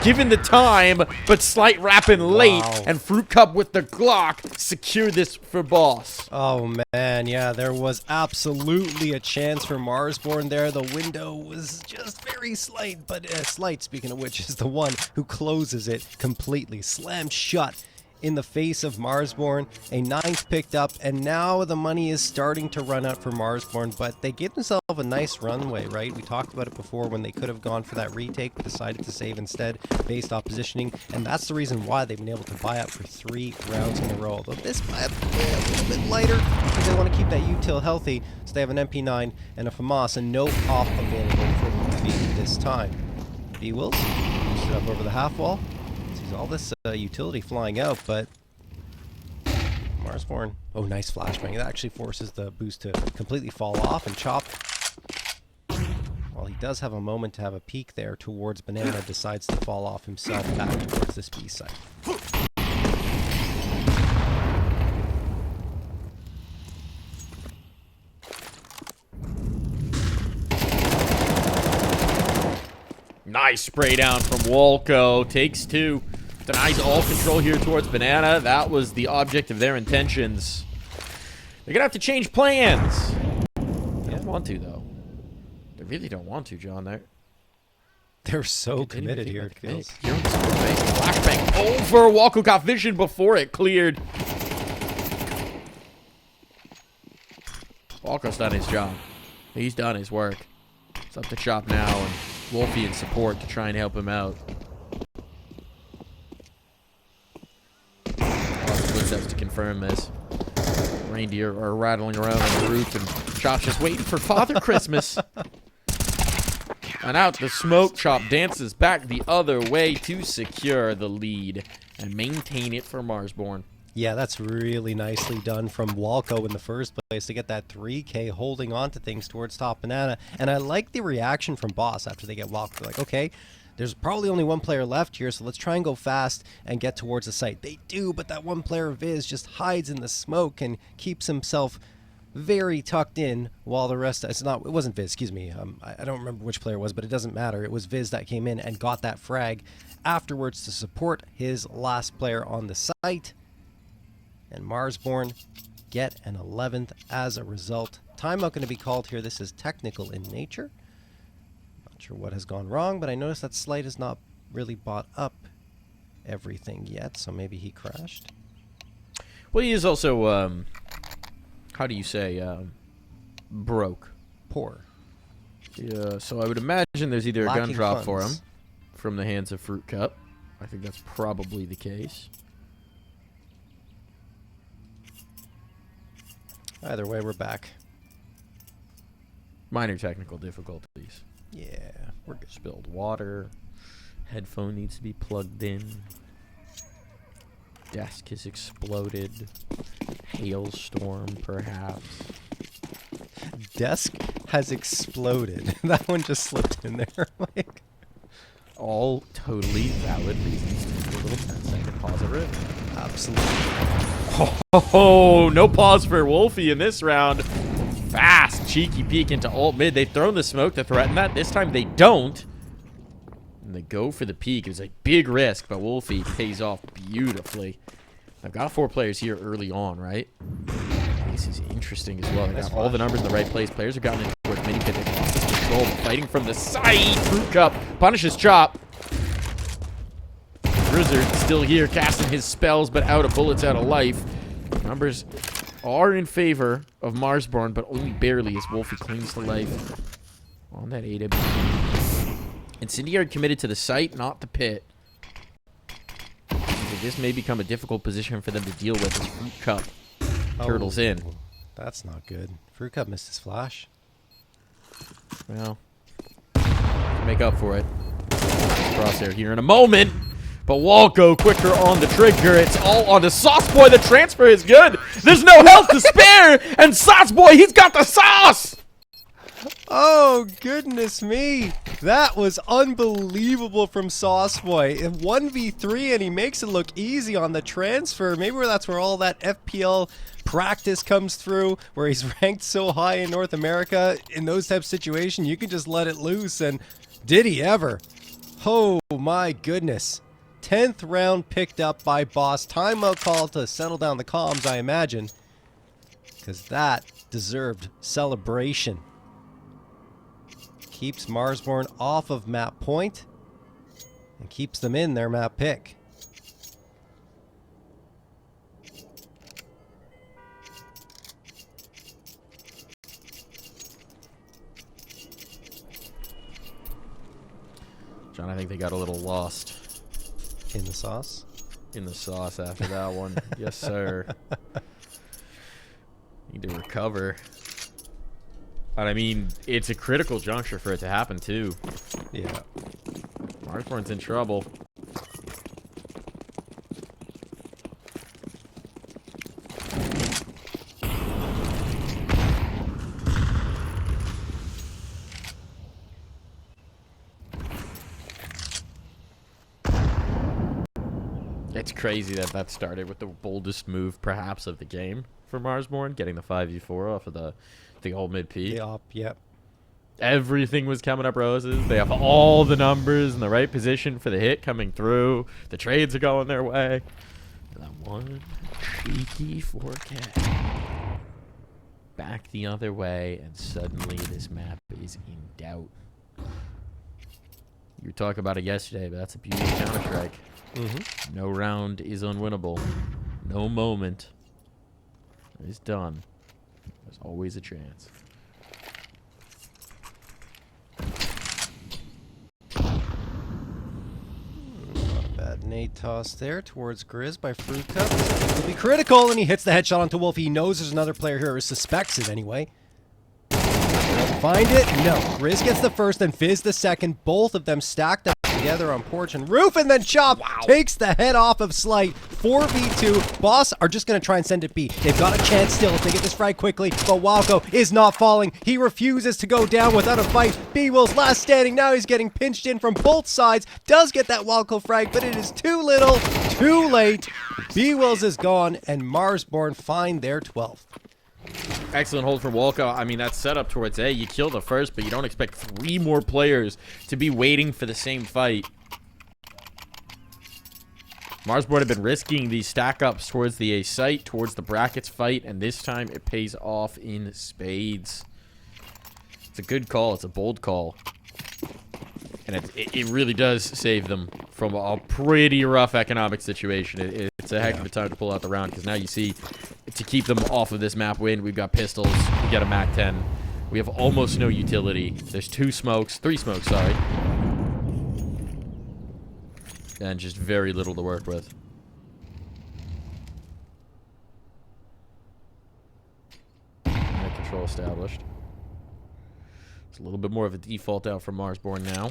given the time, but slight wrapping late. Wow. And Fruitcupx with the Glock secure this for Boss. Oh man, yeah, there was absolutely a chance for Marsborne there. The window was just very slight, but slight, speaking of which, is the one who closes it completely. Slammed shut in the face of Marsborne. A 9th picked up, and now the money is starting to run out for Marsborne, but they gave themselves a nice runway, right? We talked about it before when they could have gone for that retake, but decided to save instead based off positioning, and that's the reason why they've been able to buy up for 3 rounds in a row. Although this might be a little bit lighter because they want to keep that util healthy, so they have an MP9 and a FAMAS, and no off available for Wolfie this time. B-Wills boosts it up over the half wall. Sees all this utility flying out, but Marsborne, oh, nice flashbang. That actually forces the boost to completely fall off, and Chop, while he does have a moment to have a peek there towards Banana, decides to fall off himself back towards this B site. Nice spray down from Walko. Takes 2. Denies all control here towards Banana. That was the object of their intentions. They're going to have to change plans. They don't want to, though. really don't want to, John. They're so Continue to committed think here, about it the commit. feels. Here on the smoke base, flashbang over. Walko got vision before it cleared. Walko's done his job. He's done his work. It's up to Chop now and Wolfie in support to try and help him out. Lots of footsteps to confirm this. Reindeer are rattling around on the roof and Chop's just waiting for Father Christmas. And out the smoke, Chop dances back the other way to secure the lead and maintain it for Marsborne. Yeah, that's really nicely done from Walko in the first place to get that 3K holding on to things towards top banana. And I like the reaction from Boss after they get Walko. They're like, okay, there's probably only one player left here, so let's try and go fast and get towards the site. They do, but that one player, Viz, just hides in the smoke and keeps himself very tucked in while the rest... It wasn't Viz, excuse me. I don't remember which player it was, but it doesn't matter. It was Viz that came in and got that frag afterwards to support his last player on the site. And Marsborne get an 11th as a result. Timeout going to be called here. This is technical in nature. Not sure what has gone wrong, but I noticed that Slight has not really bought up everything yet, so maybe he crashed. Well, he is also, how do you say, broke. Poor. Yeah, so I would imagine there's either a gun Lacking drop for him funds. from the hands of Fruitcupx. I think that's probably the case. Either way, we're back. Minor technical difficulties. Yeah, we're good. Spilled water. Headphone needs to be plugged in. Desk has exploded. Hailstorm, perhaps. Desk has exploded. That one just slipped in there. Like, All totally valid reasons to do a little 10-second pause over it. absolutely. Oh, no pause for Wolfie in this round. Fast, cheeky peek into ult mid. They've thrown the smoke to threaten that. This time they don't. And they go for the peek. It was a big risk, but Wolfie pays off beautifully. I've got 4 players here early on, right? This is interesting as well. They got all the numbers in the right place. Players have gotten into towards mini pit. They've lost this control. But fighting from the side. Fruitcupx punishes Chop. Grizz still here, casting his spells, but out of bullets, out of life. Numbers are in favor of Marsborne, but only barely as Wolfie clings to life on that AW. Incendiary committed to the site, not the pit. This may become a difficult position for them to deal with as Fruitcupx turtles in. That's not good. Fruitcupx missed his flash. Well, make up for it. Crosshair here in a moment. But Walko quicker on the trigger. It's all on the Sauce Boy. The transfer is good. There's no health to spare. And Sauce Boy, he's got the sauce. Oh, goodness me. That was unbelievable from Sauce Boy. 1v3 and he makes it look easy on the transfer. Maybe that's where all that FPL practice comes through, where he's ranked so high in North America. In those types of situations, you can just let it loose. And did he ever? Oh, my goodness. 10th round picked up by Boss. Timeout call to settle down the comms, I imagine. Because that deserved celebration. Keeps Marsborne off of map point. And keeps them in their map pick. John, I think they got a little lost In the sauce. in the sauce after that one. Yes, sir. Need to recover. And I mean, it's a critical juncture for it to happen, too. Yeah. Marsborne's in trouble. It's crazy that that started with the boldest move, perhaps, of the game for Marsborne, getting the 5v4 off of the old mid peak. Yep. Everything was coming up roses. They have all the numbers in the right position for the hit coming through. The trades are going their way. And that one cheeky 4K. back the other way, and suddenly this map is in doubt. You were talking about it yesterday, but that's a beauty of Counter-Strike. No round is unwinnable. No moment is done. There's always a chance. Bad nade toss there towards Grizz by Fruitcupx. It will be critical, and he hits the headshot onto Wolf. He knows there's another player here, or suspects it anyway. Find it? No. Grizz gets the first and Fizz the second. Both of them stacked up together on porch and roof, and then Chop takes the head off of Slight. 4v2. Boss are just going to try and send it B. They've got a chance still if they get this frag quickly, but Walco is not falling. He refuses to go down without a fight. B-Will's last standing. Now he's getting pinched in from both sides. Does get that Walco frag, but it is too little, too late. B-Will's is gone, and Marsborne find their 12th. Excellent hold from Walco. I mean, that's set up towards A. You kill the first, but you don't expect 3 more players to be waiting for the same fight. Marsborne have been risking these stack-ups towards the A site, towards the brackets fight, and this time it pays off in spades. It's a good call. It's a bold call. And it really does save them from a pretty rough economic situation. It's a heck of a time to pull out the round, because now you see, to keep them off of this map win, we've got pistols, we got a MAC-10. We have almost no utility. There's 3 smokes, sorry. And just very little to work with. Net control established. It's a little bit more of a default out from Marsborne now.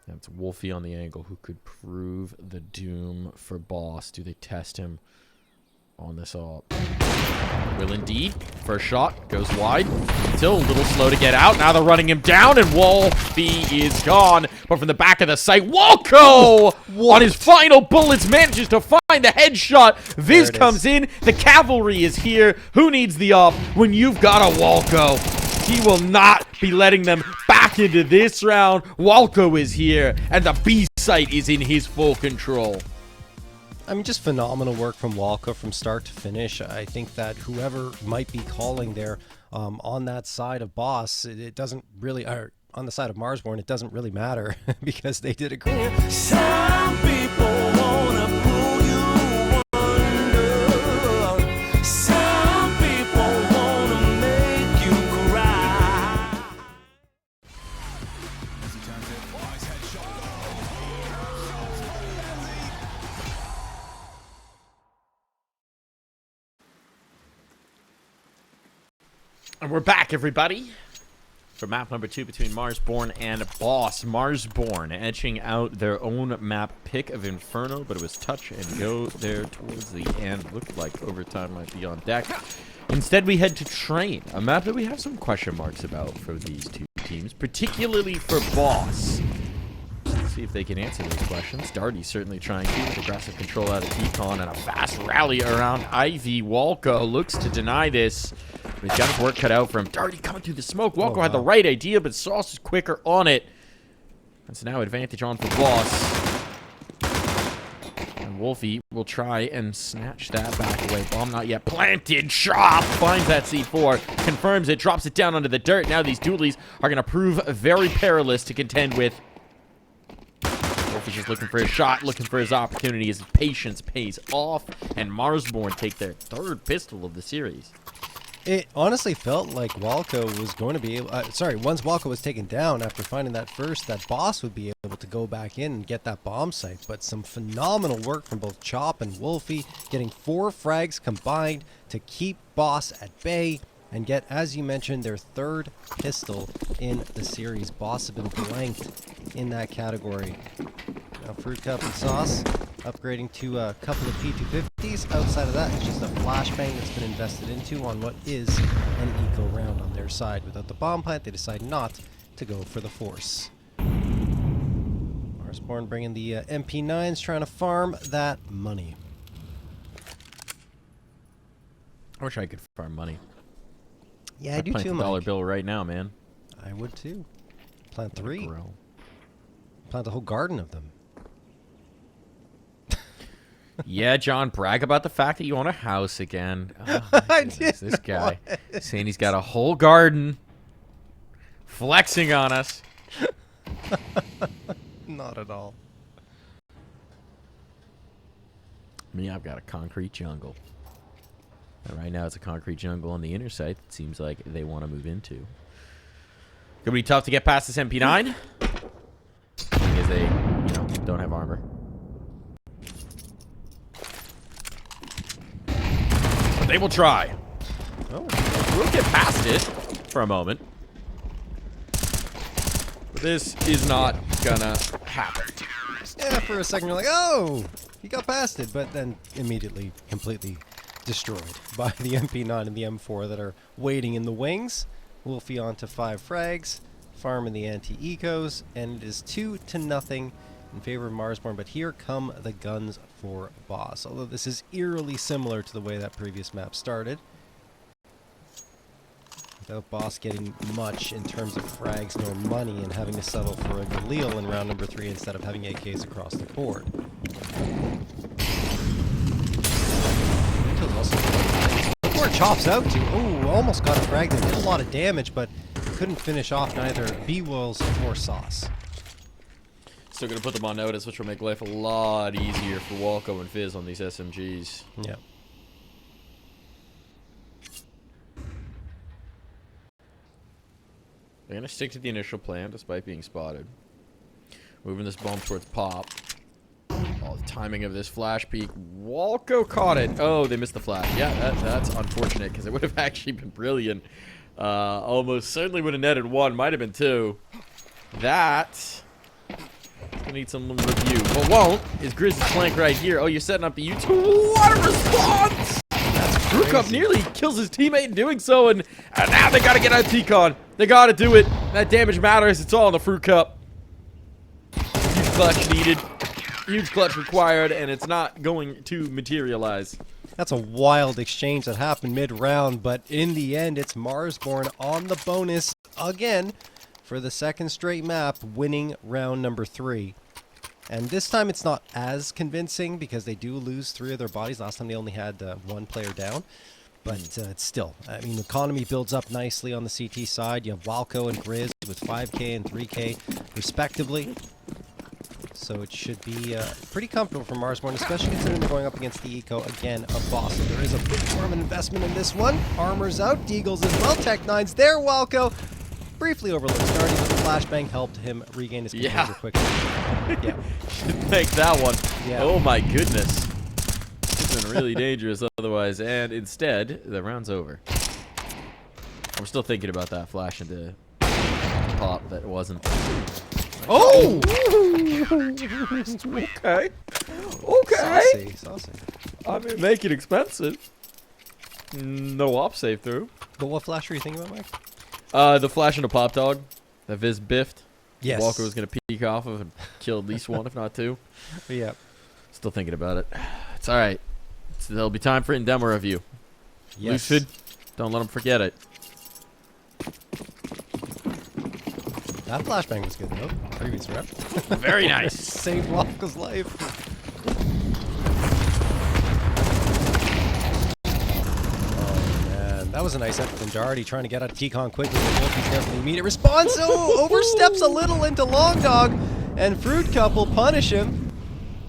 That's Wolfie on the angle, who could prove the doom for Boss. Do they test him on this all? Will indeed. First shot goes wide. Still a little slow to get out. Now they're running him down, and Wolfie is gone. But from the back of the site, Walco on his final bullets manages to find the headshot. Viz comes in. The cavalry is here. Who needs the up when you've got a Walco? He will not be letting them back into this round. Walco is here, and the B site is in his full control. I mean, just phenomenal work from Walco from start to finish. I think that whoever might be calling there on that side of Boss, it doesn't really, or on the side of Marsborne, it doesn't really matter because they did a great. Some people wanna pull you under. Some people wanna make you cry. And we're back, everybody, for map number 2 between Marsborne and Boss. Marsborne etching out their own map pick of Inferno, but it was touch and go there towards the end. Looked like overtime might be on deck. Instead, we head to Train, a map that we have some question marks about for these two teams, particularly for Boss. Let's see if they can answer those questions. Darty certainly trying to, with aggressive control out of T-Con and a fast rally around Ivy. Walco looks to deny this. But he's got his work cut out for him. Darty coming through the smoke. Walco had the right idea, but Sauce is quicker on it. That's now advantage on for Boss. And Wolfie will try and snatch that back away. Bomb not yet planted. Chop finds that C4. Confirms it. Drops it down onto the dirt. Now these dualies are going to prove very perilous to contend with. Wolfie's just looking for his shot, looking for his opportunity. His patience pays off. And Marsborne take their 3rd pistol of the series. It honestly felt like Walco was going to be able, once Walco was taken down after finding that first, that Boss would be able to go back in and get that bomb site. But some phenomenal work from both Chop and Wolfie, getting 4 frags combined to keep Boss at bay and get, as you mentioned, their 3rd pistol in the series. Boss have been blanked in that category. Now Fruitcupx and Sauce upgrading to a couple of P250s. Outside of that, it's just a flashbang that's been invested into on what is an eco round on their side. Without the bomb plant, they decide not to go for the force. Marsborne bringing the MP9s, trying to farm that money. I wish I could farm money. Yeah, I do plant too, the Mike. dollar bill right now, man. I would too. Plant Let it 3. grow. Plant a whole garden of them. Yeah, John, brag about the fact that you own a house again. Oh, my I goodness, this didn't guy want saying he's got a whole garden, flexing on us. Not at all. Me, I've got a concrete jungle. And right now it's a concrete jungle on the inner site that seems like they want to move into. Gonna be tough to get past this MP9. Because they, don't have armor. But they will try. Oh, We'll get past it for a moment. But this is not gonna happen. yeah. For a second, you're like, oh, he got past it, but then immediately, completely destroyed by the MP9 and the M4 that are waiting in the wings. Wolfie on to 5 frags, farm in the anti-ecos, and it is 2-0 in favor of Marsborne. But here come the guns for Boss. Although this is eerily similar to the way that previous map started. Without Boss getting much in terms of frags nor money and having to settle for a Galil in round number 3 instead of having AKs across the board. Before chops out too. Oh, almost got a frag there. Did a lot of damage, but couldn't finish off neither B-Wills or Sauce. Still gonna put them on notice, which will make life a lot easier for Walco and Fizz on these SMGs. Yeah. They're gonna stick to the initial plan despite being spotted. Moving this bomb towards Pop. Oh, the timing of this flash peek. Walco caught it. Oh, they missed the flash. Yeah, that's unfortunate because it would have actually been brilliant. Almost certainly would have netted 1. Might have been 2. That gonna need some review. But won't is Grizz's flank right here. Oh, you're setting up the U2. What a response! Fruitcupx nearly kills his teammate in doing so, and now they gotta get out T-Con. They gotta do it. That damage matters. It's all in the Fruitcupx. Huge clutch needed. Huge clutch required, and it's not going to materialize. That's a wild exchange that happened mid-round, but in the end, it's Marsborne on the bonus again for the second straight map, winning round number 3. And this time it's not as convincing because they do lose 3 of their bodies. Last time they only had 1 player down. But it's still, I mean, the economy builds up nicely on the CT side. You have Walco and Grizz with 5k and 3k respectively. So it should be pretty comfortable for Marsborne, especially considering they're going up against the eco again of Boss. So there is a big form of investment in this one. Armor's out, Deagles as well. Tech 9's there, Walco. Briefly overlooked Stardy, but the flashbang helped him regain his composure quickly. Yeah. Take that one. Yeah. Oh my goodness. It's been really dangerous otherwise, and instead, the round's over. I'm still thinking about that flash into Pop that wasn't. Oh! Okay. Okay. Saucy. I mean, make it expensive. No op save through. But what flash were you thinking about, Mike? The flash into Pop Dog that Viz biffed. Yes. Walker was going to peek off of and kill at least 1, if not 2. Yeah. Still thinking about it. It's alright. There'll be time for it in demo review. Yes. Lucid, don't let them forget it. That flashbang was good, though. Previous rep. Very nice. Saved Walco's life. Oh, man. That was a nice effort from Darty trying to get out of T-Con quickly. But Wolfie's there for the immediate response. Oh, oversteps a little into Long Dog. And Fruitcupx will punish him.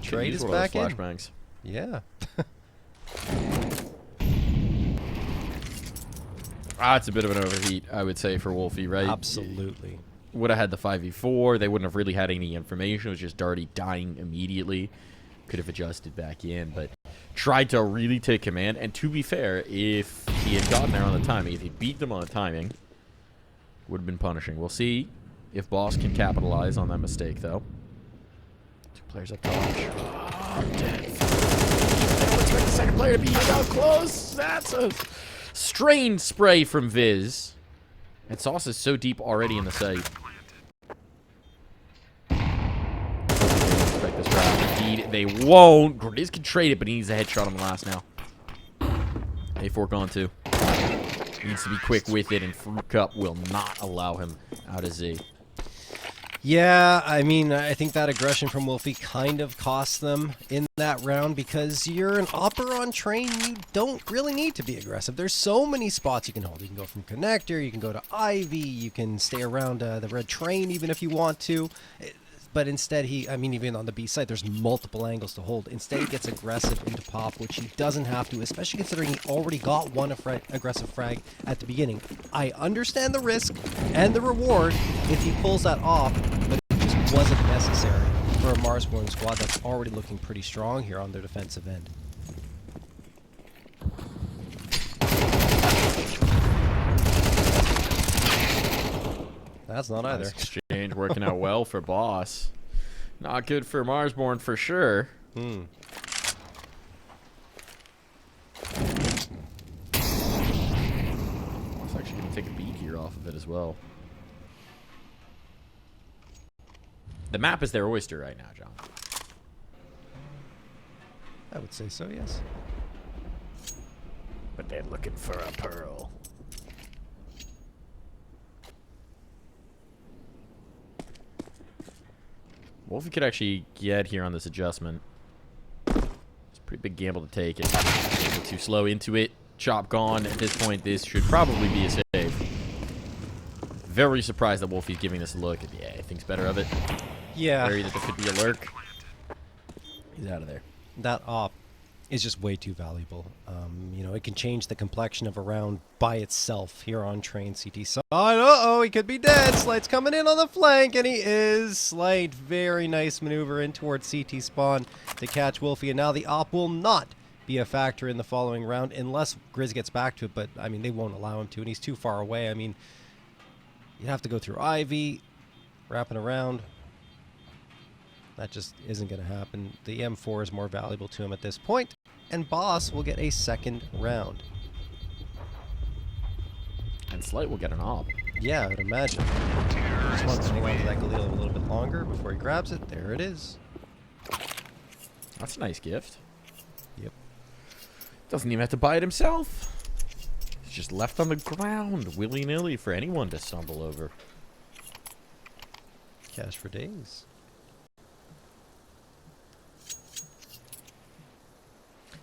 Trade is back in. Flashbangs. Yeah. It's a bit of an overheat, I would say, for Wolfie, right? Absolutely. Would have had the 5v4. They wouldn't have really had any information. It was just Darty dying immediately. Could have adjusted back in, but tried to really take command. And to be fair, if he had gotten there on the timing, if he beat them on the timing, would have been punishing. We'll see if Boss can capitalize on that mistake, though. 2 players up top. Oh, dead. I don't expect the second player to be that close. That's a strange spray from Viz. And Sauce is so deep already in the site. Expect this round. Indeed, they won't. Grizz can trade it, but he needs a headshot on the last now. A4 gone too. Needs to be quick with it, and Fruitcupx will not allow him out of Z. Yeah, I mean, I think that aggression from Wolfie kind of cost them in that round because you're an opper on train. You don't really need to be aggressive. There's so many spots you can hold. You can go from connector, you can go to Ivy, you can stay around the red train even if you want to. But instead, I mean, even on the B side, there's multiple angles to hold. Instead, he gets aggressive into pop, which he doesn't have to, especially considering he already got one aggressive frag at the beginning. I understand the risk and the reward if he pulls that off, but it just wasn't necessary for a Marsborne squad that's already looking pretty strong here on their defensive end. That's not either. Nice exchange working out well for Boss. Not good for Marsborne for sure. Hmm. Boss actually going to take a beat here off of it as well. The map is their oyster right now, John. I would say so, yes. But they're looking for a pearl. Wolfie could actually get here on this adjustment. It's a pretty big gamble to take. It's too slow into it. Chop gone. At this point, this should probably be a save. Very surprised that Wolfie's giving this a look. Yeah, he thinks better of it. Yeah. Worried that there could be a lurk. He's out of there. That op is just way too valuable. You know, it can change the complexion of a round by itself here on train CT side. Uh-oh, he could be dead. Slight's coming in on the flank, and he is. Slight, very nice maneuver in towards CT spawn to catch Wolfie, and now the op will not be a factor in the following round unless Grizz gets back to it, but, I mean, they won't allow him to, and he's too far away. I mean, you'd have to go through Ivy, wrapping around. That just isn't going to happen. The M4 is more valuable to him at this point, and Boss will get a second round. And Slight will get an op. Yeah, I would imagine. Just wants to hang on to that Galil a little bit longer before he grabs it. There it is. That's a nice gift. Yep. Doesn't even have to buy it himself. It's just left on the ground, willy-nilly, for anyone to stumble over. Cash for days.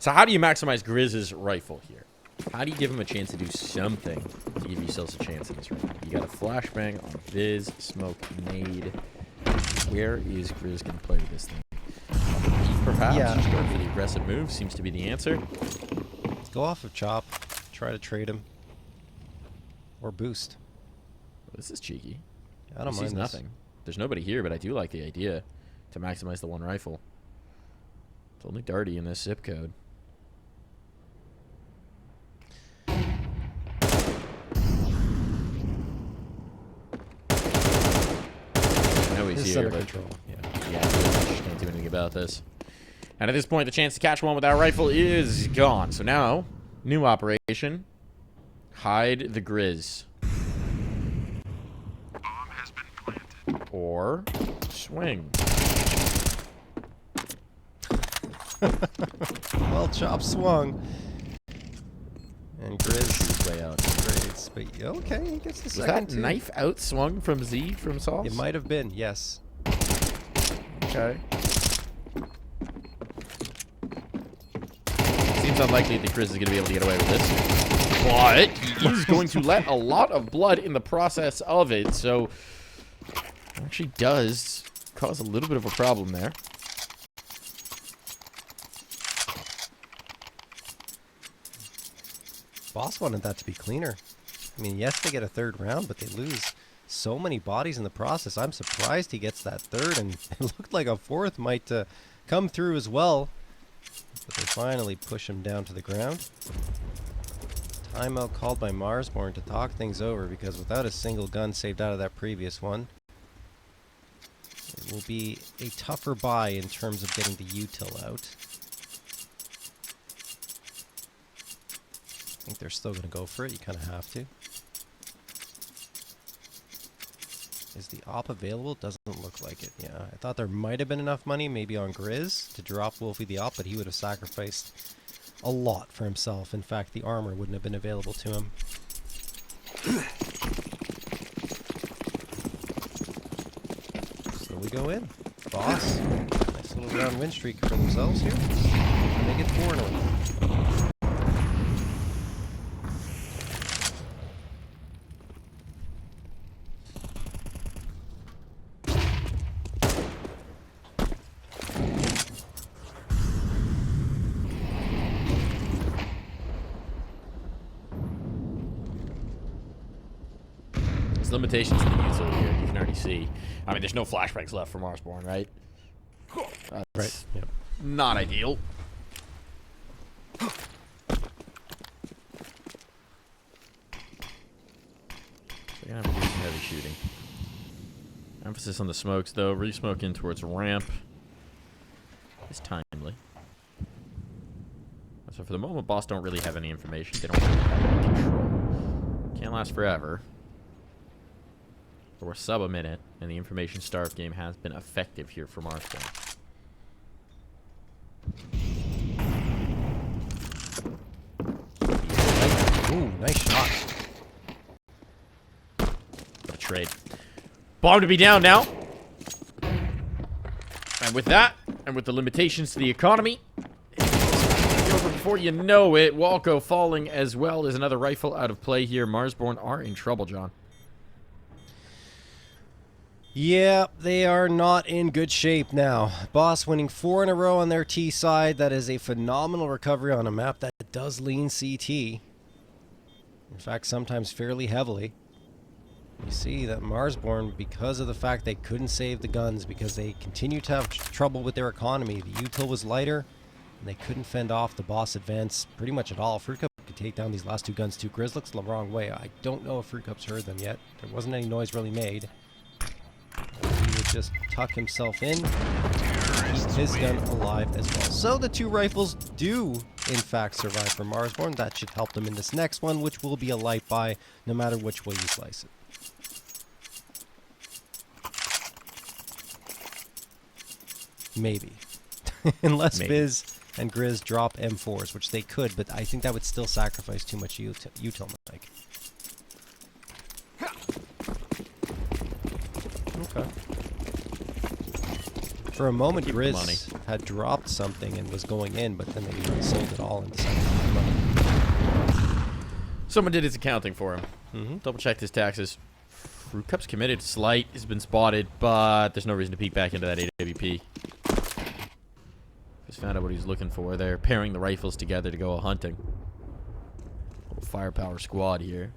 So how do you maximize Grizz's rifle here? How do you give him a chance to do something to give yourselves a chance in this round? You got a flashbang on Viz, smoke, nade. Where is Grizz going to play this thing? Perhaps Yeah. just going for the aggressive move seems to be the answer. Go off of Chop. Try to trade him. Or boost. This is cheeky. I don't He mind sees this. nothing. There's nobody here, but I do like the idea to maximize the one rifle. It's only Darty in this zip code. I know he's This is here, under but control. Yeah. yeah, just can't do anything about this. And at this point, the chance to catch one with our rifle is gone. So now, new operation. Hide the Grizz. Bomb has been planted. Or swing. Well, Chop swung. And Grizz Way out. trades. But okay, he gets the Was second that too. knife out swung from Z from Sauce? It might have been, yes. Okay. Seems unlikely that Grizz is going to be able to get away with this. But he is going to let a lot of blood in the process of it, so it actually does cause a little bit of a problem there. Boss wanted that to be cleaner. I mean, yes, they get a third round, but they lose so many bodies in the process. I'm surprised he gets that third, and it looked like a fourth might come through as well. But they finally push him down to the ground. Timeout called by Marsborne to talk things over, because without a single gun saved out of that previous one, it will be a tougher buy in terms of getting the util out. I think they're still going to go for it. You kind of have to. Is the op available? Doesn't look like it. Yeah, I thought there might have been enough money maybe on Grizz to drop Wolfie the op, but he would have sacrificed a lot for himself. In fact, the armor wouldn't have been available to him. Will we go in? Boss. Nice little round win streak for themselves here. And they get 4 in a row. There's limitations to the util here, you can already see. I mean, there's no flashbacks left for Marsborne, right? That's Right. Yep. not ideal. They're gonna have to do some heavy shooting. Emphasis on the smokes, though. Re-smoke in towards ramp is timely. So for the moment, Boss don't really have any information. They don't really have any control. Can't last forever. But we're sub a minute, and the information starve game has been effective here for Marsborne. Ooh, nice shot. What a trade. Bomb to be down now. And with that, and with the limitations to the economy, it's over before you know it. Walco falling as well as another rifle out of play here. Marsborne are in trouble, John. Yeah, they are not in good shape now. Boss winning 4 in a row on their T side. That is a phenomenal recovery on a map that does lean CT. In fact, sometimes fairly heavily. You see that Marsborne, because of the fact they couldn't save the guns, because they continue to have trouble with their economy, the util was lighter, and they couldn't fend off the Boss advance pretty much at all. Fruitcupx could take down these last 2 guns too. Grizz looks the wrong way. I don't know if Fruitcupx heard them yet. There wasn't any noise really made. He would just tuck himself in, keep his gun alive as well. So the 2 rifles do, in fact, survive for Marsborne. That should help them in this next one, which will be a light buy, no matter which way you slice it. Maybe. Unless Maybe. Viz and Grizz drop M4s, which they could, but I think that would still sacrifice too much util, Mike. Okay. For a moment, Keep the money. Grizz had dropped something and was going in, but then they sold it all and decided to keep the money. Someone did his accounting for him. Double checked his taxes. Fruitcupx committed. Slight has been spotted, but there's no reason to peek back into that AWP. Just found out what he's looking for. They're pairing the rifles together to go hunting. Little firepower squad here.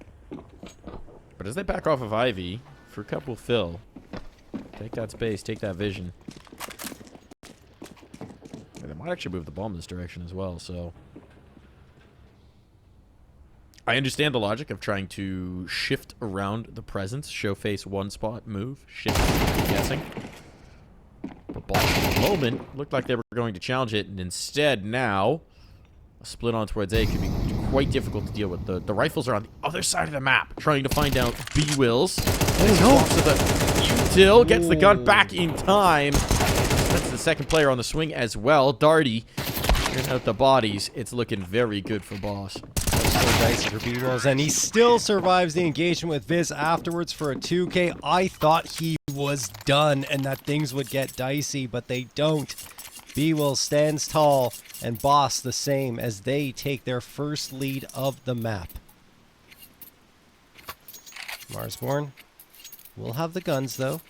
But as they back off of Ivy, Fruitcupx will fill. Take that space, take that vision. Yeah, they might actually move the bomb this direction as well, so... I understand the logic of trying to shift around the presence, show face one spot, move, shift, guessing. But Boss at the moment looked like they were going to challenge it, and instead now, a split on towards A could be quite difficult to deal with. The rifles are on the other side of the map, trying to find out B-Wills. Oh, no! So the util gets the gun back in time. That's the second player on the swing as well. Darty clearing out the bodies. It's looking very good for Boss. So dicey for B-Rolls, and he still survives the engagement with Viz afterwards for a 2K. I thought he was done and that things would get dicey, but they don't. B-Will stands tall, and Boss the same as they take their first lead of the map. Marsborne will have the guns, though.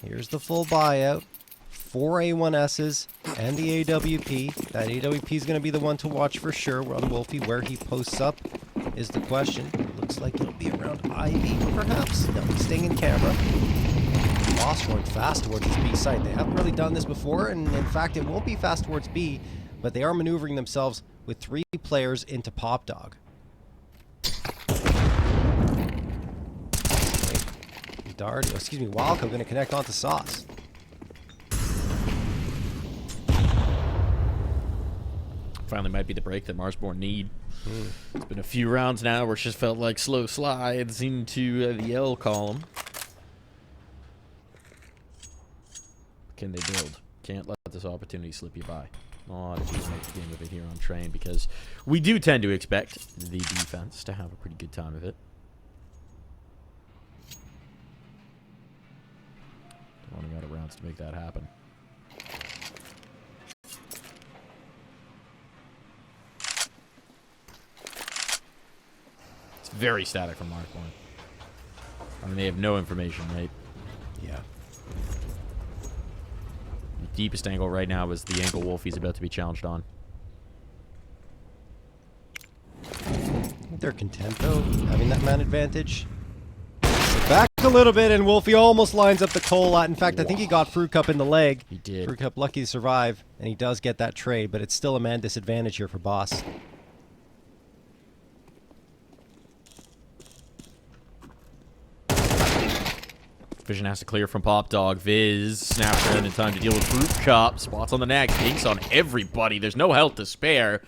Here's the full buyout. 4 A1Ss and the AWP. That AWP is going to be the one to watch for sure. On Wolfie, where he posts up is the question. Looks like it'll be around Ivy, perhaps. No, he's staying in camera. Boss going fast towards his B site. They haven't really done this before, and in fact, it won't be fast towards B, but they are maneuvering themselves with 3 players into Pop Dog. Dart, excuse me, Wildco going to connect onto Sauce. Finally might be the break that Marsborne need. It's been a few rounds now where it's just felt like slow slides into the L column. Can they build? Can't let this opportunity slip you by. Oh, to make the game of it here on Train, because we do tend to expect the defense to have a pretty good time of it. Don't want to rounds to make that happen. It's very static from Marsborne. I mean, they have no information, right? Yeah. The deepest angle right now is the angle Wolfie's about to be challenged on. I think they're content, though, having that man advantage. Back a little bit, and Wolfie almost lines up the Colat. In fact, I think he got Fruitcupx in the leg. He did. Fruitcupx lucky to survive, and he does get that trade, but it's still a man disadvantage here for Boss. Vision has to clear from Pop Dog. Viz snaps around in time to deal with Fruitcupx. Spots on the neck. Dinks on everybody. There's no health to spare.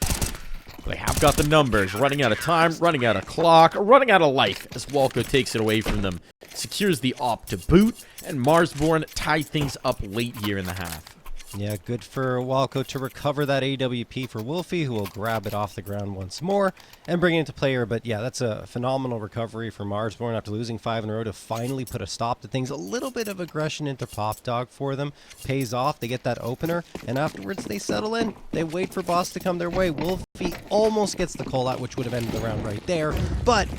They have got the numbers. Running out of time, running out of clock, running out of life as Walco takes it away from them. Secures the op to boot, and Marsborne tie things up late here in the half. Yeah, good for Walco to recover that AWP for Wolfie, who will grab it off the ground once more and bring it into player. But yeah, that's a phenomenal recovery for Marsborne after losing 5 in a row to finally put a stop to things. A little bit of aggression into Pop Dog for them. Pays off. They get that opener, and afterwards they settle in. They wait for Boss to come their way. Wolfie almost gets the call out, which would have ended the round right there. But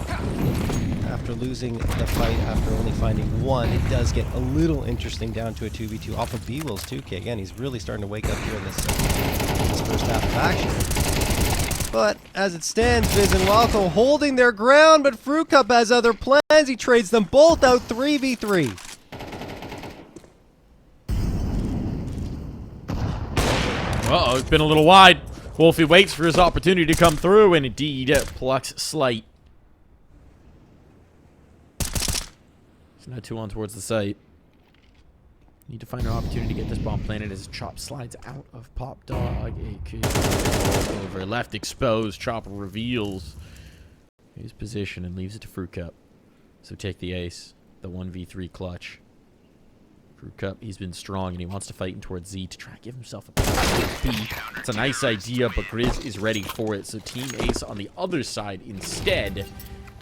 after losing the fight, after only finding one, it does get a little interesting down to a 2v2 off of B-Will's 2K. Again, he's really starting to wake up here in this first half of action. But as it stands, Viz and Walco holding their ground, but Fruitcupx has other plans. He trades them both out 3v3. Uh-oh, it's been a little wide. Wolfie waits for his opportunity to come through, and indeed plucks Slight. Now 2 on towards the site. Need to find an opportunity to get this bomb planted as Chop slides out of Pop Dog. AK over left exposed. Chop reveals his position and leaves it to Fruitcupx. So take the ace. The 1v3 clutch. Fruitcupx, he's been strong and he wants to fight in towards Z to try and give himself a B. It's a nice idea, but Grizz is ready for it. So Team Ace on the other side instead.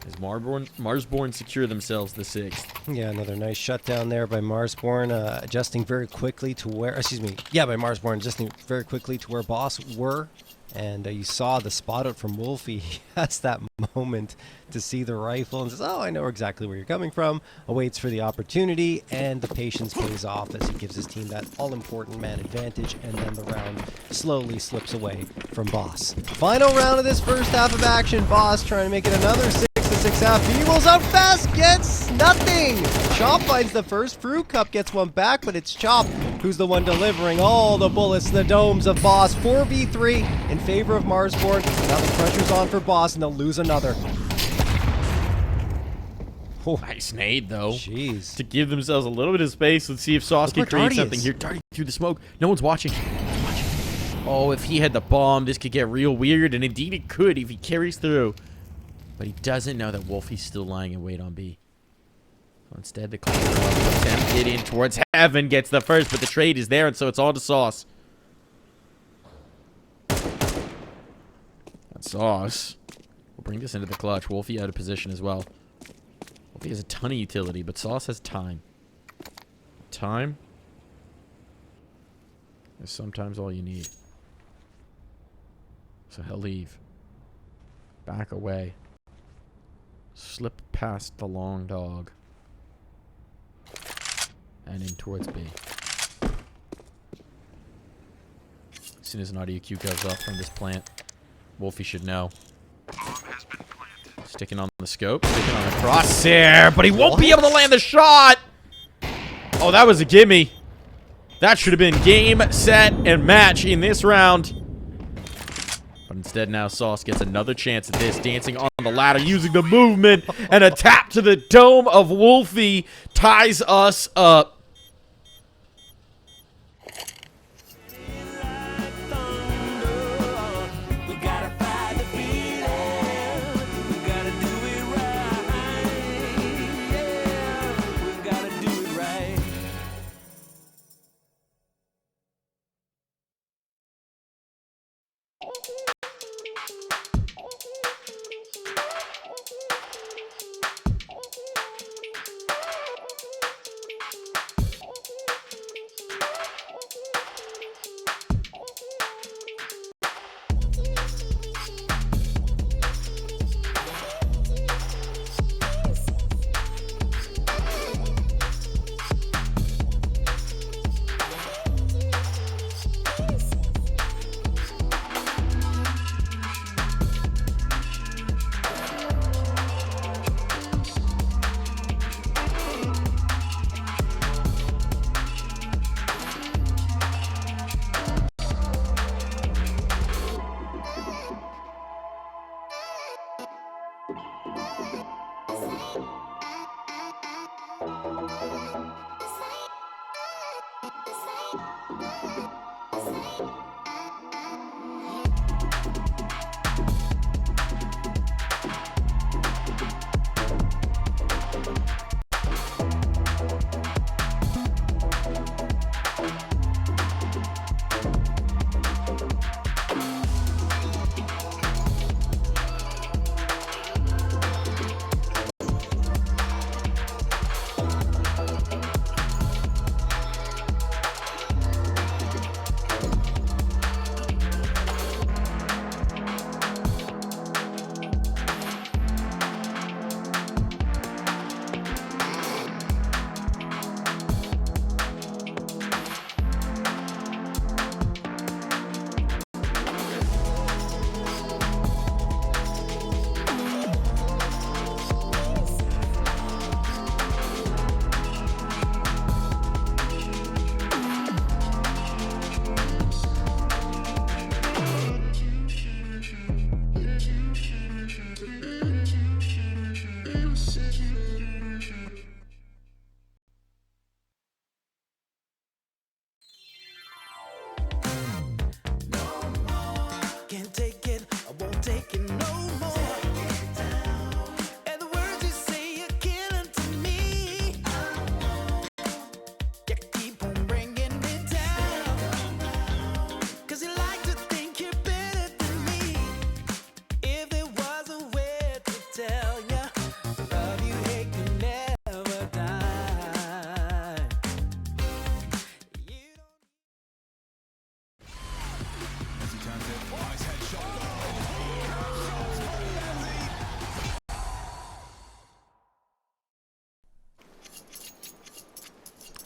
As Marsborne secure themselves the 6th. Yeah, another nice shutdown there by Marsborne, adjusting very quickly to where, by Marsborne adjusting very quickly to where Boss were. And you saw the spot out from Wolfie. He has that moment to see the rifle and says, oh, I know exactly where you're coming from. Awaits for the opportunity, and the patience pays off as he gives his team that all-important man advantage, and then the round slowly slips away from Boss. Final round of this first half of action. Boss trying to make it another 6-6 he rolls out fast, gets nothing. Chop finds the first. Fruitcupx gets one back, but it's Chop who's the one delivering all the bullets to the domes of Boss. 4v3 in favor of Marsborne. Now the pressure's on for Boss, and they'll lose another. Oh, nice nade, though. Jeez. To give themselves a little bit of space. Let's see if Sauce can create something here. Darting through the smoke. No one's watching. Oh, if he had the bomb, this could get real weird, and indeed it could if he carries through. But he doesn't know that Wolfie's still lying in wait on B. So instead, the clear attempted in towards heaven gets the first, but the trade is there, and so it's all to Sauce. And Sauce will bring this into the clutch. Wolfie out of position as well. Wolfie has a ton of utility, but Sauce has time. Time is sometimes all you need. So he'll leave. Back away. Slip past the long dog. And in towards B. As soon as an audio cue goes up from this plant, Wolfie should know. Sticking on the scope, sticking on the crosshair, but he won't be able to land the shot! Oh, that was a gimme. That should have been game, set, and match in this round. But instead now Sauce gets another chance at this, dancing on the ladder, using the movement, and a tap to the dome of Wolfie ties us up.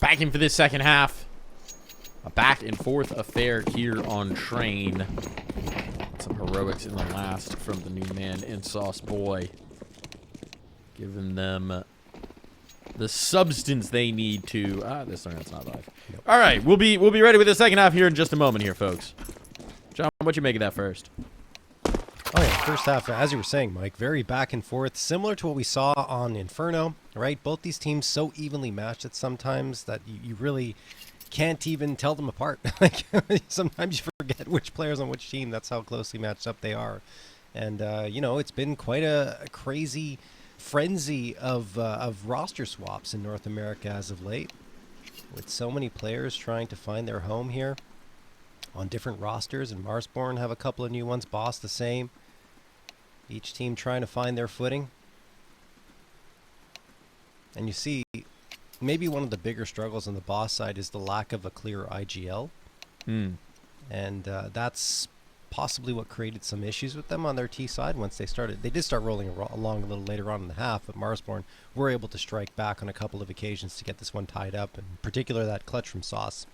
Back in for this second half. A back and forth affair here on Train. Some heroics in the last from the new man in Sauce Boy. Giving them the substance they need to. This tournament's not live. Nope. All right, we'll be ready with the second half here in just a moment here, folks. John, what you make of that first? Oh yeah, first half, as you were saying, Mike, very back and forth, similar to what we saw on Inferno, right? Both these teams so evenly matched at sometimes that you really can't even tell them apart. Like sometimes you forget which players on which team. That's how closely matched up they are. And you know, it's been quite a crazy frenzy of roster swaps in North America as of late, with so many players trying to find their home here on different rosters. And Marsborne have a couple of new ones, Boss the same. Each team trying to find their footing. And you see, maybe one of the bigger struggles on the Boss side is the lack of a clear IGL. And that's possibly what created some issues with them on their T side once they started. They did start rolling along a little later on in the half, but Marsborne were able to strike back on a couple of occasions to get this one tied up, in particular that clutch from Sauce.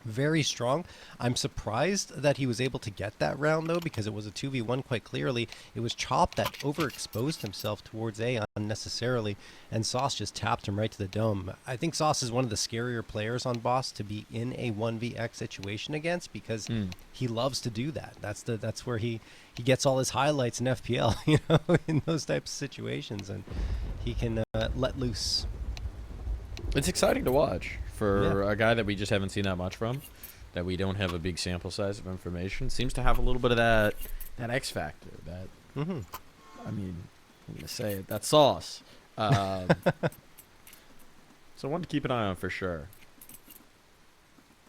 Very strong. I'm surprised that he was able to get that round, though, because it was a 2v1 quite clearly. It was Chop that overexposed himself towards A unnecessarily, and Sauce just tapped him right to the dome. I think Sauce is one of the scarier players on Boss to be in a 1vx situation against, because he loves to do that. That's where he gets all his highlights in FPL, you know, in those types of situations, and he can let loose. It's exciting to watch for a guy that we just haven't seen that much from, that we don't have a big sample size of information. Seems to have a little bit of that X factor. That I mean, I'm gonna say it. That sauce. So one to keep an eye on for sure.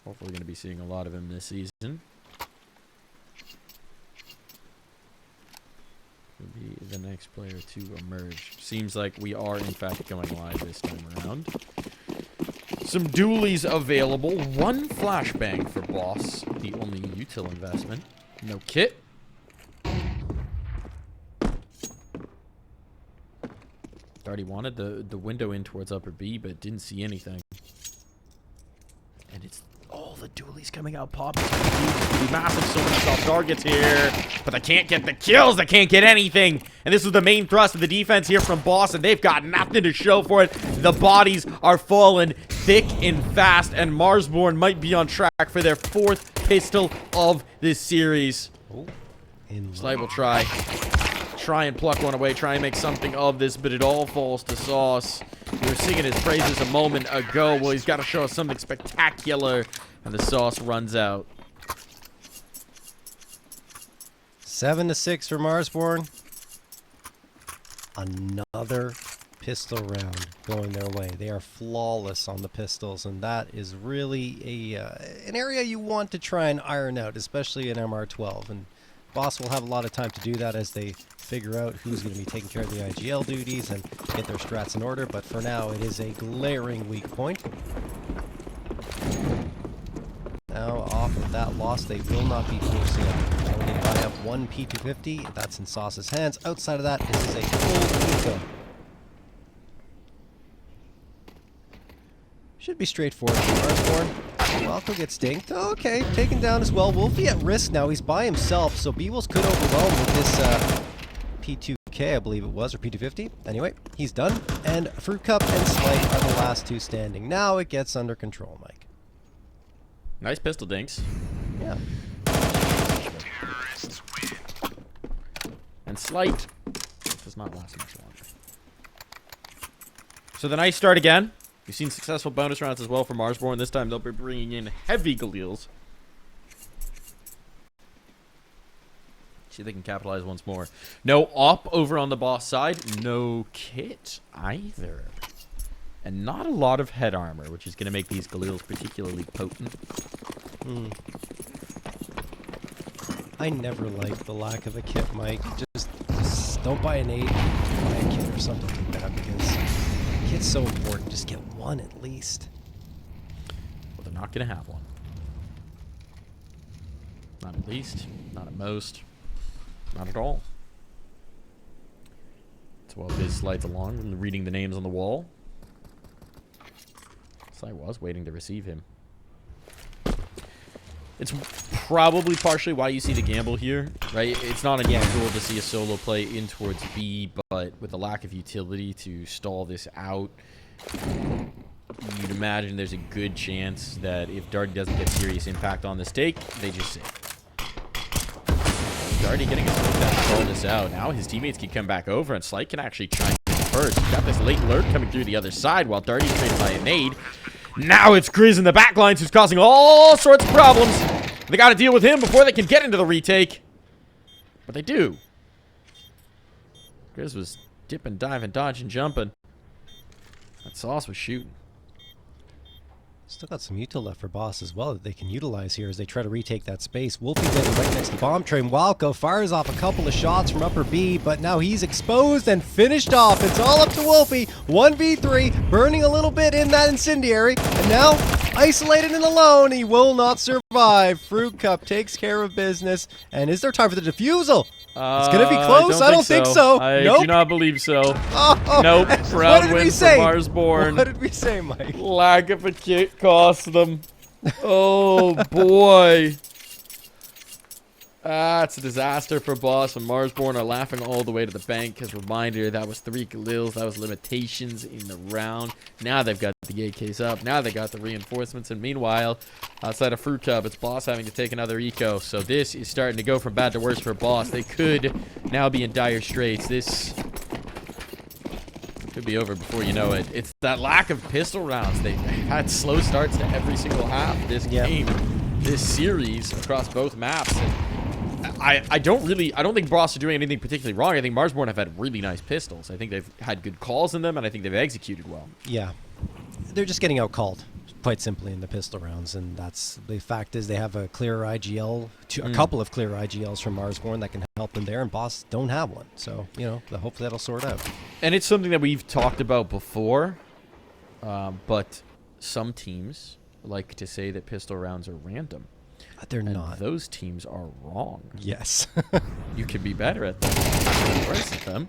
Hopefully, going to be seeing a lot of him this season. Will be the next player to emerge. Seems like we are in fact going live this time around. Some dualies available. One flashbang for Boss. The only util investment. No kit. Already wanted the window in towards upper B, but didn't see anything. And it's all the dualies coming out popping. Massive, so many soft targets here. But they can't get the kills. They can't get anything. And this was the main thrust of the defense here from Boss, and they've got nothing to show for it. The bodies are falling thick and fast, and Marsborne might be on track for their 4th pistol of this series. Slight will try and pluck one away, try and make something of this, but it all falls to Sauce. We were singing his praises a moment ago. Well, he's got to show us something spectacular, and the Sauce runs out. 7-6 for Marsborne. Another pistol round going their way. They are flawless on the pistols, and that is really an area you want to try and iron out, especially in MR12. And Boss will have a lot of time to do that as they figure out who's going to be taking care of the IGL duties and get their strats in order. But for now, it is a glaring weak point. Now, off of that loss, they will not be forcing up. So they buy up one P250. That's in Sauce's hands. Outside of that, this is a full eco. Should be straightforward for Marsborne. Malco gets dinked. Okay, taken down as well. Wolfie at risk now. He's by himself, so B-Wolves could overwhelm with this P2K, I believe it was, or P250. Anyway, he's done. And Fruitcupx and Slight are the last two standing. Now it gets under control, Mike. Nice pistol dinks. Yeah. And Slight does not last much longer. So the nice start again. We've seen successful bonus rounds as well for Marsborne. This time they'll be bringing in heavy Galils. See if they can capitalize once more. No op over on the Boss side. No kit either. And not a lot of head armor, which is going to make these Galils particularly potent. I never liked the lack of a kit, Mike. Just don't buy an 8. Buy a kit or something like that, because kit's so important. Just get one at least. Well, they're not going to have one. Not at least. Not at most. Not at all. So while Grizz slides along and reading the names on the wall, Slight was waiting to receive him. It's probably partially why you see the gamble here, right? It's not unusual to see a solo play in towards B, but with the lack of utility to stall this out, you'd imagine there's a good chance that if Darty doesn't get serious impact on the stake, they just save. Darty getting a smoke down to stall this out. Now his teammates can come back over, and Slight can actually chime in first. He's got this late lurk coming through the other side while Darty's traded by a nade. Now it's Grizz in the backlines who's causing all sorts of problems. They got to deal with him before they can get into the retake. But they do. Grizz was dipping, diving, dodging, jumping. That Sauce was shooting. Still got some util left for Boss as well that they can utilize here as they try to retake that space. Wolfie getting right next to Bomb Train. Wildco fires off a couple of shots from upper B, but now he's exposed and finished off. It's all up to Wolfie. 1v3, burning a little bit in that incendiary, and now isolated and alone. He will not survive. Fruitcupx takes care of business, and is there time for the defusal? It's going to be close. I don't think so. I Nope. do not believe so. Oh, Nope. what Proud did we win for say? Marsborne. What did we say, Mike? Lack of a kit cost them. Oh, boy. It's a disaster for Boss, and Marsborne are laughing all the way to the bank. Because reminder, that was 3 Galils. That was limitations in the round. Now they've got the AKs up. Now they got the reinforcements. And meanwhile, outside of Fruitcupx, it's Boss having to take another eco. So this is starting to go from bad to worse for Boss. They could now be in dire straits. This could be over before you know it. It's that lack of pistol rounds. They've had slow starts to every single half this game, this series across both maps. And I don't think Boss are doing anything particularly wrong. I think Marsborne have had really nice pistols. I think they've had good calls in them, and I think they've executed well. Yeah. They're just getting out-called, quite simply, in the pistol rounds, and that's the fact is they have a clearer IGL, a couple of clear IGLs from Marsborne that can help them there, and Boss don't have one. So, you know, hopefully that'll sort out. And it's something that we've talked about before, but some teams like to say that pistol rounds are random. They're And not. those teams are wrong. Yes. You can be better at them, you can worse at them,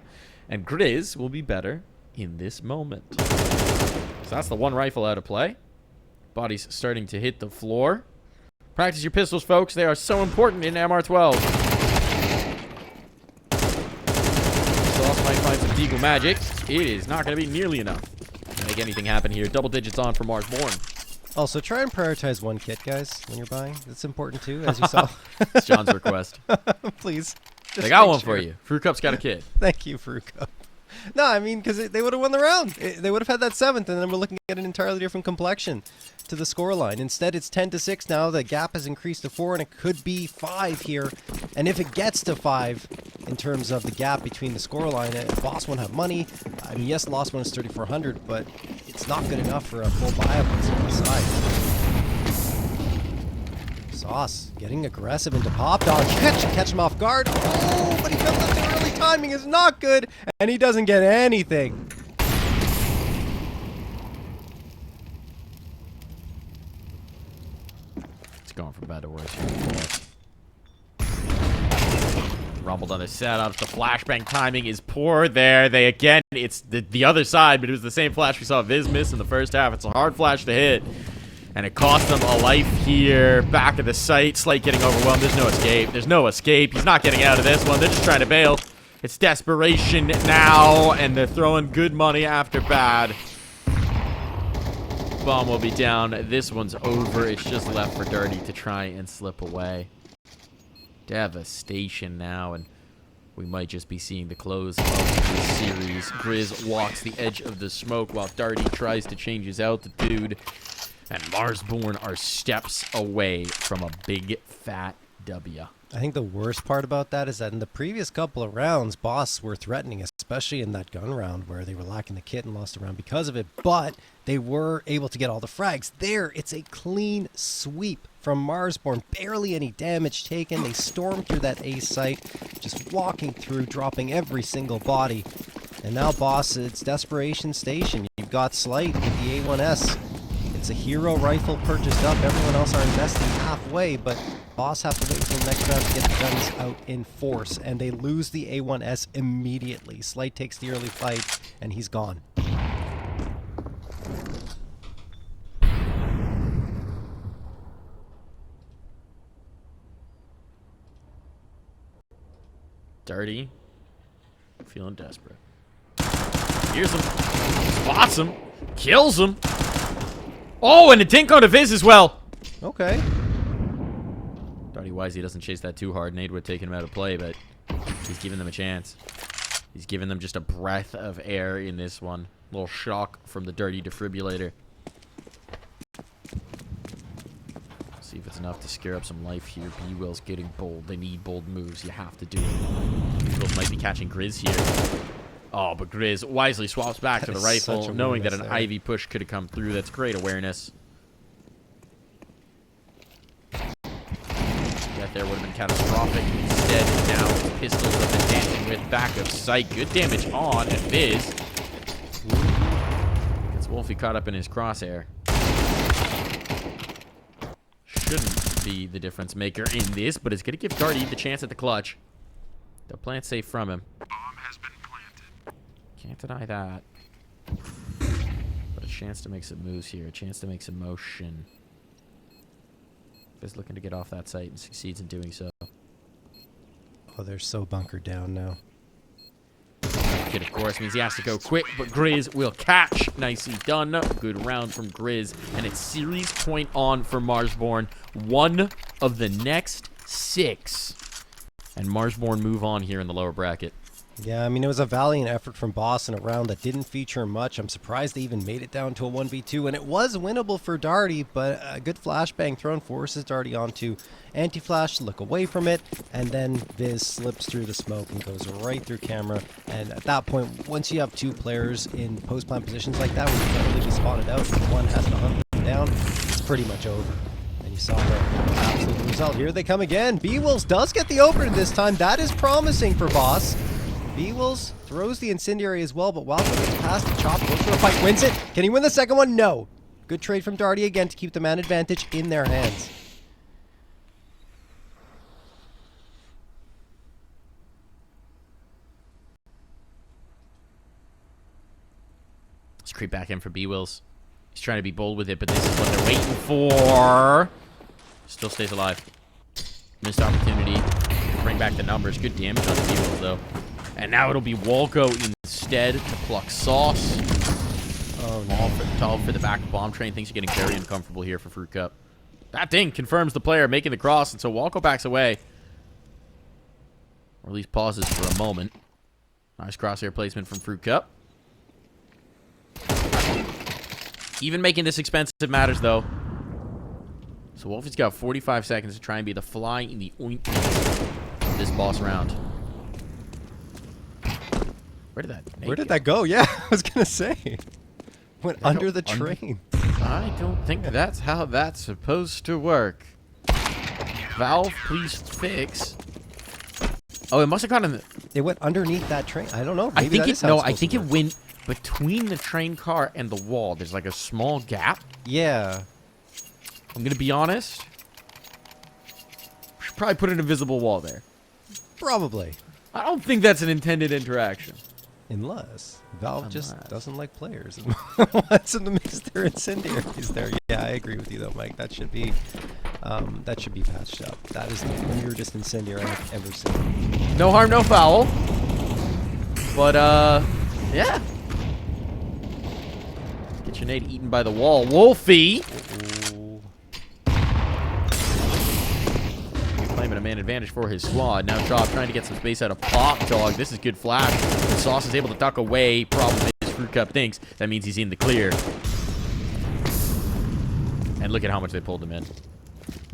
and Grizz will be better in this moment. So that's the one rifle out of play. Body's starting to hit the floor. Practice your pistols, folks. They are so important in MR12. Sauce might find some Deagle magic. It is not going to be nearly enough to make anything happen here. Double digits on for Marsborne. Also, try and prioritize one kit, guys, when you're buying. That's important, too, as you saw. It's John's request. Please. They got one for you. Fruitcupx got a kit. Thank you, Fruitcupx. No, I mean, because they would have won the round. They would have had that 7th, and then we're looking at an entirely different complexion to the scoreline. Instead, it's 10-6 now. The gap has increased to 4, and it could be 5 here. And if it gets to 5, in terms of the gap between the scoreline, Boss won't have money. I mean, yes, Lost one is 3,400, but it's not good enough for a full buy-up on the side. Sauce getting aggressive into pop dodge. Catch him off guard. Oh, but he comes up too early. Timing is not good, and he doesn't get anything. It's going from bad to worse. Rumbled on the setups. The flashbang timing is poor there. It's the other side, but it was the same flash we saw Viz miss in the first half. It's a hard flash to hit. And it cost them a life here. Back of the site. Slight getting overwhelmed. There's no escape. There's no escape. He's not getting out of this one. They're just trying to bail. It's desperation now. And they're throwing good money after bad. Bomb will be down. This one's over. It's just left for Darty to try and slip away. Devastation now. And we might just be seeing the close of this series. Grizz walks the edge of the smoke while Darty tries to change his altitude. And Marsborne are steps away from a big, fat W. I think the worst part about that is that in the previous couple of rounds, Boss were threatening, especially in that gun round where they were lacking the kit and lost a round because of it, but they were able to get all the frags. There, it's a clean sweep from Marsborne. Barely any damage taken. They stormed through that A site, just walking through, dropping every single body. And now, Boss, it's Desperation Station. You've got Slight with the A1S. It's a hero rifle purchased up. Everyone else are investing halfway, but Boss have to wait until the next round to get the guns out in force, and they lose the A1S immediately. Slight takes the early fight, and he's gone. Dirty. Feeling desperate. Here's him. Spots him. Kills him. Oh, and a dink on a Viz as well. Okay. Dirty wisely doesn't chase that too hard. Nade would take him out of play, but he's giving them a chance. He's giving them just a breath of air in this one. A little shock from the Dirty defibrillator. See if it's enough to scare up some life here. B-Will's getting bold. They need bold moves. You have to do it. B-Will might be catching Grizz here. Oh, but Grizz wisely swaps back to the rifle, knowing that an Ivy push could have come through. That's great awareness. That there would have been catastrophic. Instead, now pistols have been dancing with back of sight. Good damage on, and Viz gets Wolfie caught up in his crosshair. Shouldn't be the difference maker in this, but it's going to give Darty the chance at the clutch. They'll play it safe from him. Bomb has been planted. Can't deny that. But a chance to make some moves here. A chance to make some motion. Is looking to get off that site and succeeds in doing so. Oh, they're so bunkered down now. Kid, of course, means he has to go quick, but Grizz will catch. Nicely done. Good round from Grizz. And it's series point on for Marsborne. One of the next 6. And Marsborne move on here in the lower bracket. Yeah, I mean, it was a valiant effort from Boss in a round that didn't feature much. I'm surprised they even made it down to a 1v2, and it was winnable for Darty, but a good flashbang thrown forces Darty onto anti-flash to look away from it, and then Viz slips through the smoke and goes right through camera. And at that point, once you have 2 players in post-plant positions like that, where you can't really be spotted out, and one has to hunt them down, it's pretty much over. And you saw the absolute result. Here they come again. B-Wills does get the opener this time. That is promising for Boss. B-Wills throws the incendiary as well, but Wildcat gets past the chop, goes for a fight, wins it. Can he win the second one? No. Good trade from Darty again to keep the man advantage in their hands. Let's creep back in for B-Wills. He's trying to be bold with it, but this is what they're waiting for. Still stays alive. Missed opportunity to bring back the numbers. Good damage on the B-Wills, though. And now it'll be Walco instead to pluck Sauce. Oh, no. All for the back bomb train. Things are getting very uncomfortable here for Fruitcupx. That ding confirms the player making the cross, and so Walco backs away. Or at least pauses for a moment. Nice crosshair placement from Fruitcupx. Even making this expensive matters, though. So Wolfie's got 45 seconds to try and be the fly in the ointment of this boss round. Where did that go? Yeah, I was going to say. Went under the train. I don't think that's how that's supposed to work. Valve, please fix. Oh, it must have gone in the... It went underneath that train. I don't know. I think it went between the train car and the wall. There's like a small gap. Yeah. I'm going to be honest. We should probably put an invisible wall there. Probably. I don't think that's an intended interaction. Unless Valve just doesn't like players and wants them to mix their incendiaries there. Yeah, I agree with you though, Mike. That should be patched up. That is the weirdest incendiary I've ever seen. No harm, no foul. But yeah. Get your nade eaten by the wall, Wolfie. Claiming a man advantage for his squad. Now Chop trying to get some space out of Pop Dog. This is good flash. The Sauce is able to duck away. Problem is Fruitcupx thinks that means he's in the clear. And look at how much they pulled him in.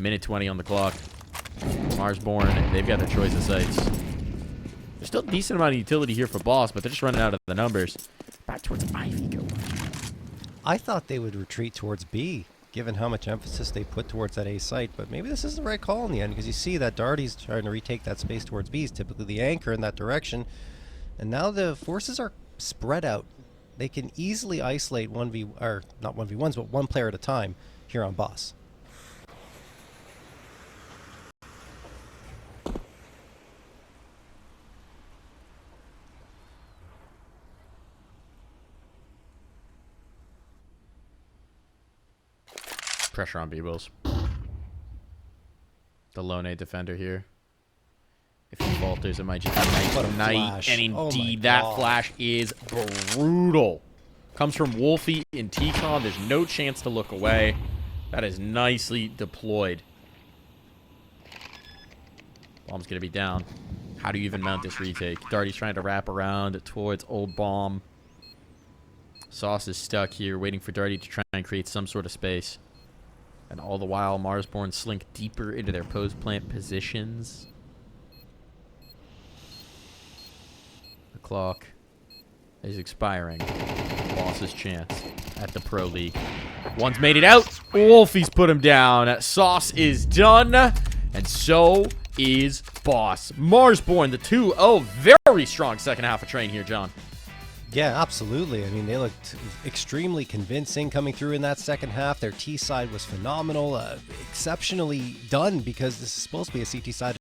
Minute 20 on the clock. Marsborne, they've got their choice of sites. There's still a decent amount of utility here for Boss, but they're just running out of the numbers. Back towards Ivy go. I thought they would retreat towards B, given how much emphasis they put towards that A site, but maybe this is the right call in the end, because you see that Darty's trying to retake that space towards B, is typically the anchor in that direction, and now the forces are spread out. They can easily isolate 1v, or not 1v1s, but one player at a time here on Boss. Pressure on B-Wills. The lone A defender here. If he falters, it might just be What a night night. flash. And Oh my indeed, that God. flash is brutal. Comes from Wolfie in T-Con. There's no chance to look away. That is nicely deployed. Bomb's going to be down. How do you even mount this retake? Darty's trying to wrap around towards Old Bomb. Sauce is stuck here, waiting for Darty to try and create some sort of space. And all the while, Marsborne slink deeper into their post plant positions. The clock is expiring. Boss's chance at the Pro League. One's made it out. Wolfie's put him down. Sauce is done. And so is Boss. Marsborne, the 2-0. Very strong second half of train here, John. Yeah, absolutely. I mean, they looked extremely convincing coming through in that second half. Their T side was phenomenal, exceptionally done because this is supposed to be a CT side